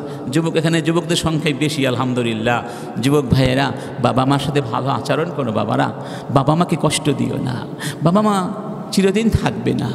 এখানে যুবকদের সংখ্যাই বেশি আলহামদুলিল্লাহ। যুবক ভাইয়েরা, বাবা মার সাথে ভালো আচরণ করো। বাবারা, বাবা মাকে কষ্ট দিও না, বাবা মা চিরদিন থাকবে না।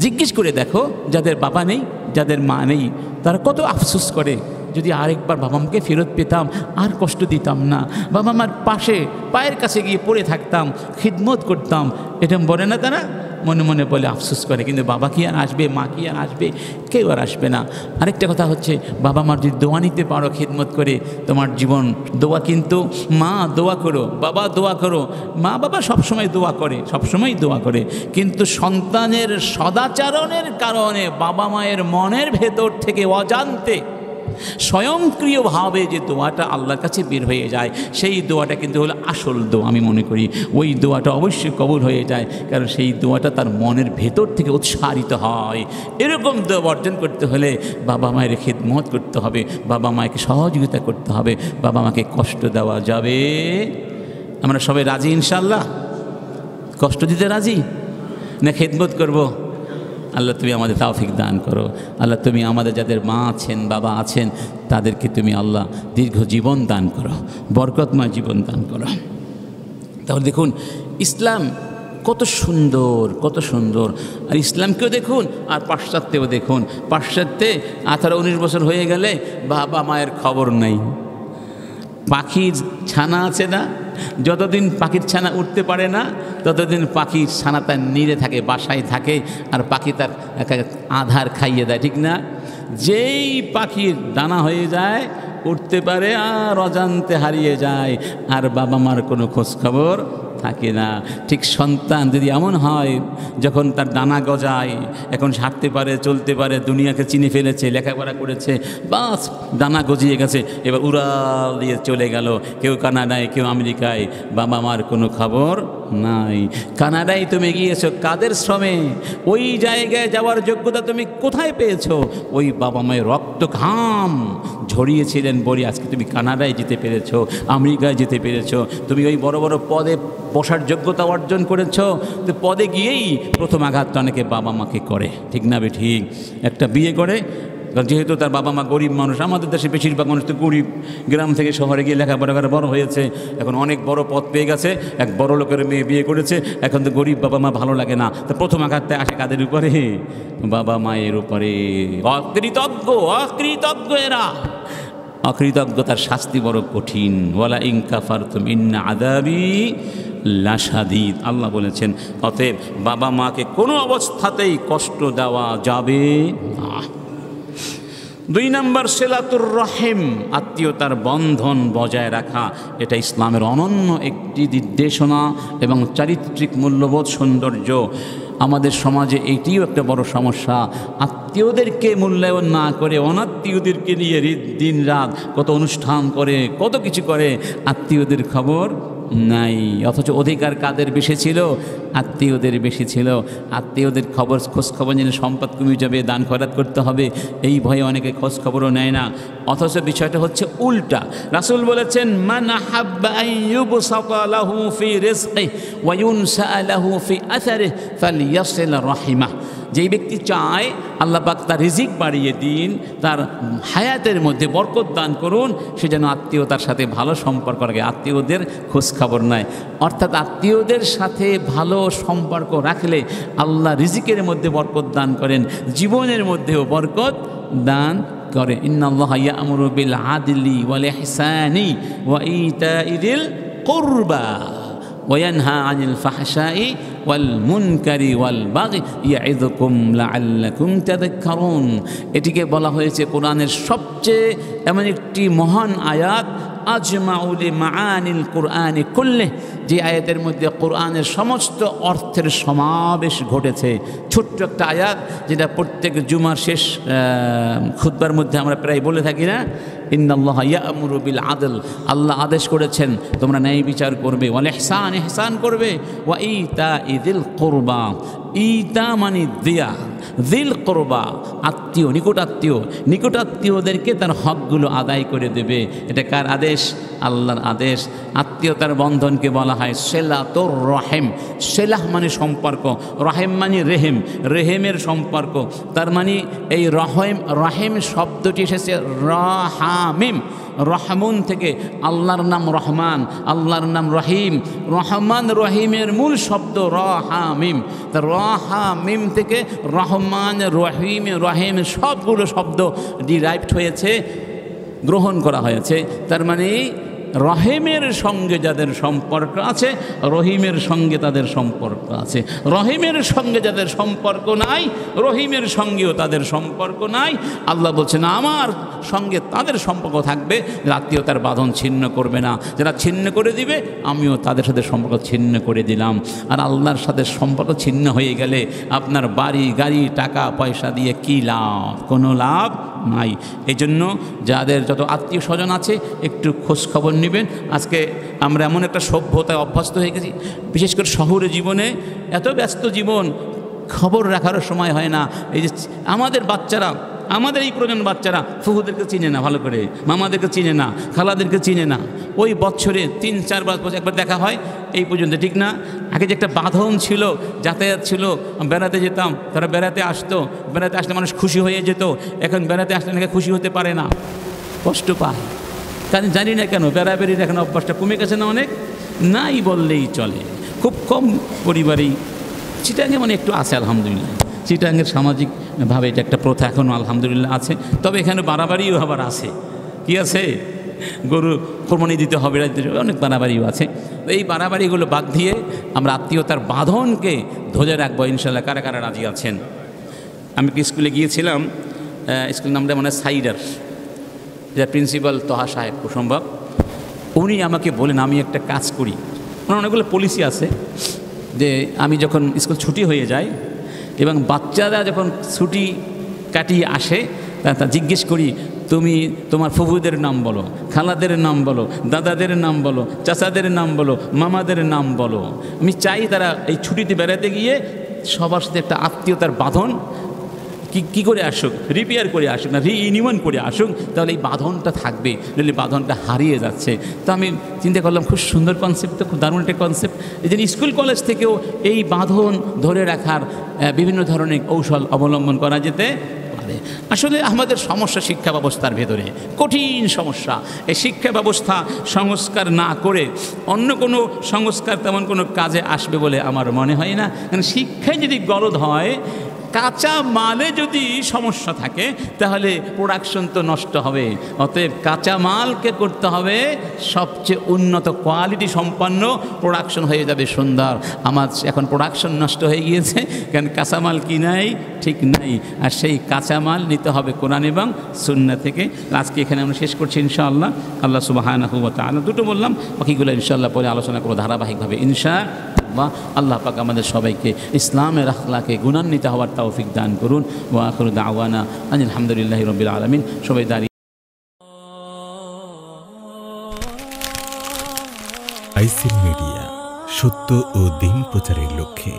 জিজ্ঞেস করে দেখো, যাদের বাবা নেই, যাদের মা নেই, তারা কত আফসোস করে, যদি আরেকবার বাবা মাকে ফেরত পেতাম আর কষ্ট দিতাম না, বাবা মার পাশে পায়ের কাছে গিয়ে পড়ে থাকতাম, খিদমত করতাম, এটা বলে না তারা? মনে মনে বলে, আফসোস করে। কিন্তু বাবা কি আর আসবে, মা কি আর আসবে? কেউ আর আসবে না। আরেকটা কথা হচ্ছে, বাবা মার যদি দোয়া নিতে পারো খিদমত করে, তোমার জীবন দোয়া, কিন্তু মা দোয়া করো, বাবা দোয়া করো। মা বাবা সবসময় দোয়া করে, সবসময় দোয়া করে, কিন্তু সন্তানের সদাচরণের কারণে বাবা মায়ের মনের ভেতর থেকে অজান্তে স্বয়ংক্রিয়ভাবে যে দোয়াটা আল্লাহর কাছে বের হয়ে যায়, সেই দোয়াটা কিন্তু হলো আসল দোয়া। আমি মনে করি ওই দোয়াটা অবশ্যই কবুল হয়ে যায়, কারণ সেই দোয়াটা তার মনের ভেতর থেকে উৎসারিত হয়। এরকম দোয়া অর্জন করতে হলে বাবা মায়ের খিদমত করতে হবে, বাবা মাকে সহযোগিতা করতে হবে, বাবা মাকে কষ্ট দেওয়া যাবে। আমরা সবাই রাজি ইনশাআল্লাহ? কষ্ট দিতে রাজি না খিদমত করব? আল্লাহ তুমি আমাদের তৌফিক দান করো। আল্লাহ তুমি আমাদের যাদের মা আছেন, বাবা আছেন, তাদেরকে তুমি আল্লাহ দীর্ঘ জীবন দান করো, বরকতময় জীবন দান করো। তাহলে দেখুন ইসলাম কত সুন্দর, কত সুন্দর। আর ইসলামকেও দেখুন আর পাশ্চাত্যেও দেখুন। পাশ্চাত্যে 18-19 বছর হয়ে গেলে বাবা মায়ের খবর নাই। পাখির ছানা আছে না, যতদিন পাখির ছানা উঠতে পারে না ততদিন পাখির ছানা তার নিরে থাকে, বাসায় থাকে, আর পাখি তার আধার খাইয়ে দেয়, ঠিক না? যেই পাখির ডানা হয়ে যায়, উঠতে পারে, আর অজান্তে হারিয়ে যায়, আর বাবা মার কোনো খোঁজখবর থাকে না। ঠিক সন্তান যদি এমন হয়, যখন তার ডানা গজায়, এখন হাঁটতে পারে, চলতে পারে, দুনিয়াকে চিনে ফেলেছে, লেখাপড়া করেছে, বাস ডানা গজিয়ে গেছে, এবার উড়াল দিয়ে চলে গেল, কেউ কানাডায়, কেউ আমেরিকায়, বাবা মার কোনো খবর নাই। কানাডায় তুমি গিয়েছো কাদের শ্রমে? ওই জায়গায় যাওয়ার যোগ্যতা তুমি কোথায় পেয়েছো? ওই বাবা মায়ের রক্ত ঘাম ঝরিয়েছিলেন বলে আজকে তুমি কানাডায় যেতে পেরেছো, আমেরিকায় যেতে পেরেছো, তুমি ওই বড় বড় পদে বসার যোগ্যতা অর্জন করেছো। তো পদে গিয়েই প্রথম আঘাতটা অনেকে বাবা মাকে করে, ঠিক না? ঠিক একটা বিয়ে করে, যেহেতু তার বাবা মা গরিব মানুষ, আমাদের দেশে বেশিরভাগ মানুষ তো গরিব, গ্রাম থেকে শহরে গিয়ে লেখাপড়া করে বড় হয়েছে, এখন অনেক বড় পদ পেয়ে গেছে, এক বড় লোকের মেয়ে বিয়ে করেছে, এখন তো গরিব বাবা মা ভালো লাগে না। তো প্রথম আঘাতটা আসে কাদের উপরে? বাবা মায়ের উপরে। অকৃতজ্ঞ এরা, অকৃতজ্ঞতার শাস্তি বড় কঠিন। ওয়ালা ইন কাফারতুম ইন্না আযাবি লাশাদীদ, আল্লাহ বলেছেন। অতএব বাবা মাকে কোনো অবস্থাতেই কষ্ট দেওয়া যাবে না। 2 নম্বর সিলাতুর রহিম, আত্মীয়তার বন্ধন বজায় রাখা। এটা ইসলামের অনন্য একটি নির্দেশনা এবং চারিত্রিক মূল্যবোধ, সৌন্দর্য। আমাদের সমাজে এটিও একটা বড় সমস্যা। আত্মীয়দেরকে মূল্যায়ন না করে অনাত্মীয়দেরকে নিয়ে দিন রাত কত অনুষ্ঠান করে, কত কিছু করে, আত্মীয়দের খবর নাই। অথচ অধিকার কাদের বেশি ছিল? আত্মীয়দের বেশি ছিল। আত্মীয়দের খোঁজখবর জেনে সম্পদ কমে যাবে, দান খয়রাত করতে হবে, এই ভয়ে অনেকে খোঁজখবরও নেয় না। অথচ বিষয়টা হচ্ছে উল্টা। রাসূল বলেছেন, মান আহাব্বা আন ইউবসাতা লাহু ফি রিজকিহি ওয়া ইউনসা লাহু ফি আসারিহি ফালইয়াসিল রাহিমাহ। যেই ব্যক্তি চায় আল্লাহ পাক তার রিজিক বাড়িয়ে দিন, তার হায়াতের মধ্যে বরকত দান করুন, সে যেন আত্মীয়তার সাথে ভালো সম্পর্ক রাখে, আত্মীয়দের খোঁজখবর নেয়। অর্থাৎ আত্মীয়দের সাথে ভালো সম্পর্ক রাখলে আল্লাহ রিজিকের মধ্যে বরকত দান করেন, জীবনের মধ্যেও বরকত দান করে। ইন্নাল্লাহা ইয়া'মুরু বিল আদলি ওয়াল ইহসানি ওয়া ইতাইযিল কুরবা ওয়ায়ানহা আনিল ফাহশাই ওয়াল মুনকারি ওয়াল বাগি ইয়াইযুকুম লাআল্লাকুম তাযাক্কারুন। এটিকে বলা হয়েছে কোরআনের সবচেয়ে এমন একটি মহান আয়াত, আজমাউ লিমাআনিল কুরআনি কুল্লি, যে আয়াতের মধ্যে কোরআনের সমস্ত অর্থের সমাবেশ ঘটেছে। ছোট্ট একটা আয়াত, যেটা প্রত্যেক জুমার শেষ খুতবার মধ্যে আমরা প্রায় বলে থাকি না, ইন্নাল্লাহা ইয়া'মুরু বিল আদল, আল্লাহ আদেশ করেছেন তোমরা ন্যায় বিচার করবে, ওয়াল ইহসান, ইহসান করবে, ওয়া ইতাইযিল কুরবা, ইতা মানে দেয়া, দিল করবা আত্মীয়, নিকটাত্মীয়দেরকে তার হকগুলো আদায় করে দেবে। এটা কার আদেশ? আল্লাহর আদেশ। আত্মীয়তার বন্ধনকে বলা হয় সিলাতুর রহিম। সিলাহ মানে সম্পর্ক, রহিম মানে রেহেম, রেহেমের সম্পর্ক। তার মানে এই রহিম শব্দটি এসেছে রহামিম, রহমুন থেকে। আল্লাহর নাম রহমান, আল্লাহর নাম রহিম, রহমান রহিমের মূল শব্দ রহামিম। তা রহামিম থেকে রহমান, রহিম, রহিম সবগুলো শব্দ ডিরাইভড হয়েছে, গ্রহণ করা হয়েছে। তার মানে রহিমের সঙ্গে যাদের সম্পর্ক আছে, রহিমের সঙ্গে তাদের সম্পর্ক আছে। রহিমের সঙ্গে যাদের সম্পর্ক নাই, রহিমের সঙ্গেও তাদের সম্পর্ক নাই। আল্লাহ বলছেন আমার সঙ্গে তাদের সম্পর্ক থাকবে, আত্মীয়তার বাঁধন ছিন্ন করবে না। যারা ছিন্ন করে দিবে আমিও তাদের সাথে সম্পর্ক ছিন্ন করে দিলাম। আর আল্লাহর সাথে সম্পর্ক ছিন্ন হয়ে গেলে আপনার বাড়ি গাড়ি টাকা পয়সা দিয়ে কী লাভ? কোনো লাভ নাই। এই জন্য যাদের যত আত্মীয় স্বজন আছে একটু খোঁজখবর নেবেন। আজকে আমরা এমন একটা সভ্যতায় অভ্যস্ত হয়ে গেছি, বিশেষ করে শহুরে জীবনে, এত ব্যস্ত জীবন, খবর রাখারও সময় হয় না। এই যে আমাদের বাচ্চারা, আমাদের এই প্রজন্মের বাচ্চারা ফুফুদেরকে চিনে না ভালো করে, মামাদেরকে চিনে না, খালাদেরকে চিনে না। ওই বছরে 3-4 বছর একবার দেখা হয়, এই পর্যন্ত, ঠিক না? আগে যে একটা বাঁধন ছিল, যাতায়াত ছিল, বেড়াতে যেতাম, তারা বেড়াতে আসতো, বেড়াতে আসলে মানুষ খুশি হয়ে যেত। এখন বেড়াতে আসলে নাকি খুশি হতে পারে না, কষ্ট পায়। কারণ জানি না কেন বেড়াবেড়ির এখন অভ্যাসটা কমে গেছে না, অনেক নাই বললেই চলে। খুব কম পরিবারেই, চিটাঙে মানে একটু আছে আলহামদুলিল্লাহ, চিটাঙের সামাজিকভাবে এটা একটা প্রথা এখনও আলহামদুলিল্লাহ আছে। তবে এখানে বাড়াবাড়িও আবার আছে। কি আছে? গরু কোরবানি দিতে হবে, অনেক বাড়াবাড়িও আছে। এই বাড়াবাড়িগুলো বাদ দিয়ে আমরা আত্মীয়তার বাঁধনকে ধরে রাখবো ইনশাল্লাহ। কারা কারা রাজি আছেন? আমি কি স্কুলে গিয়েছিলাম, স্কুলের নামটা মানে সাইডার, যা প্রিন্সিপাল তোহা সাহেব কুসম্ভব, উনি আমাকে বলেন আমি একটা কাজ করি। ওনার অনেকগুলো পলিসি আছে যে আমি যখন স্কুল ছুটি হয়ে যায় এবং বাচ্চারা যখন ছুটি কাটিয়ে আসে, তা জিজ্ঞেস করি তুমি তোমার ফুফুদের নাম বলো, খালাদের নাম বলো, দাদাদের নাম বলো, চাচাদের নাম বলো, মামাদের নাম বলো। আমি চাই তারা এই ছুটিতে বেড়াতে গিয়ে সবার সাথে একটা আত্মীয়তার বাঁধন কী করে আসুক, রিপেয়ার করে আসুক, না রিইউনিয়ন করে আসুক, তাহলে এই বাঁধনটা থাকবে, নইলে বাঁধনটা হারিয়ে যাচ্ছে। তো আমি চিন্তা করলাম খুব সুন্দর কনসেপ্ট, তো খুব দারুণ একটা কনসেপ্ট। এই জন্য স্কুল কলেজ থেকেও এই বাঁধন ধরে রাখার বিভিন্ন ধরনের কৌশল অবলম্বন করা যেতে পারে। আসলে আমাদের সমস্যা শিক্ষা ব্যবস্থার ভেতরে কঠিন সমস্যা। এই শিক্ষা ব্যবস্থা সংস্কার না করে অন্য কোনো সংস্কার তেমন কোনো কাজে আসবে বলে আমার মনে হয় না। কারণ শিক্ষায় যদি গলদ হয়, কাঁচা মালে যদি সমস্যা থাকে, তাহলে প্রোডাকশন তো নষ্ট হবে। অতএব কাঁচা মালকে করতে হবে সবচেয়ে উন্নত কোয়ালিটি সম্পন্ন, প্রোডাকশন হয়ে যাবে সুন্দর। আমার এখন প্রোডাকশন নষ্ট হয়ে গিয়েছে, কারণ কাঁচামাল কিনাই ঠিক নাই। আর সেই কাঁচামাল নিতে হবে কোরআন এবং সুন্নাহ থেকে। আজকে এখানে আমরা শেষ করছি ইনশাআল্লাহ। আল্লাহ সুবহানাহু ওয়া তাআলা, দুটো বললাম, বাকিগুলো ইনশাআল্লাহ পরে আলোচনা করব ধারাবাহিকভাবে ইনশাআল্লাহ। আল্লাহ পাক আমাদের সবাইকে ইসলামের আখলাকে গুণান্বিত হওয়ার তৌফিক দান করুন। ওয়া আখিরু দাওয়ানা আনিল হামদুলিল্লাহি রাব্বিল আলামিন। সবাই দাঁড়িয়ে। আইসিল মিডিয়া, সত্য ও দিন প্রচারের লক্ষ্যে।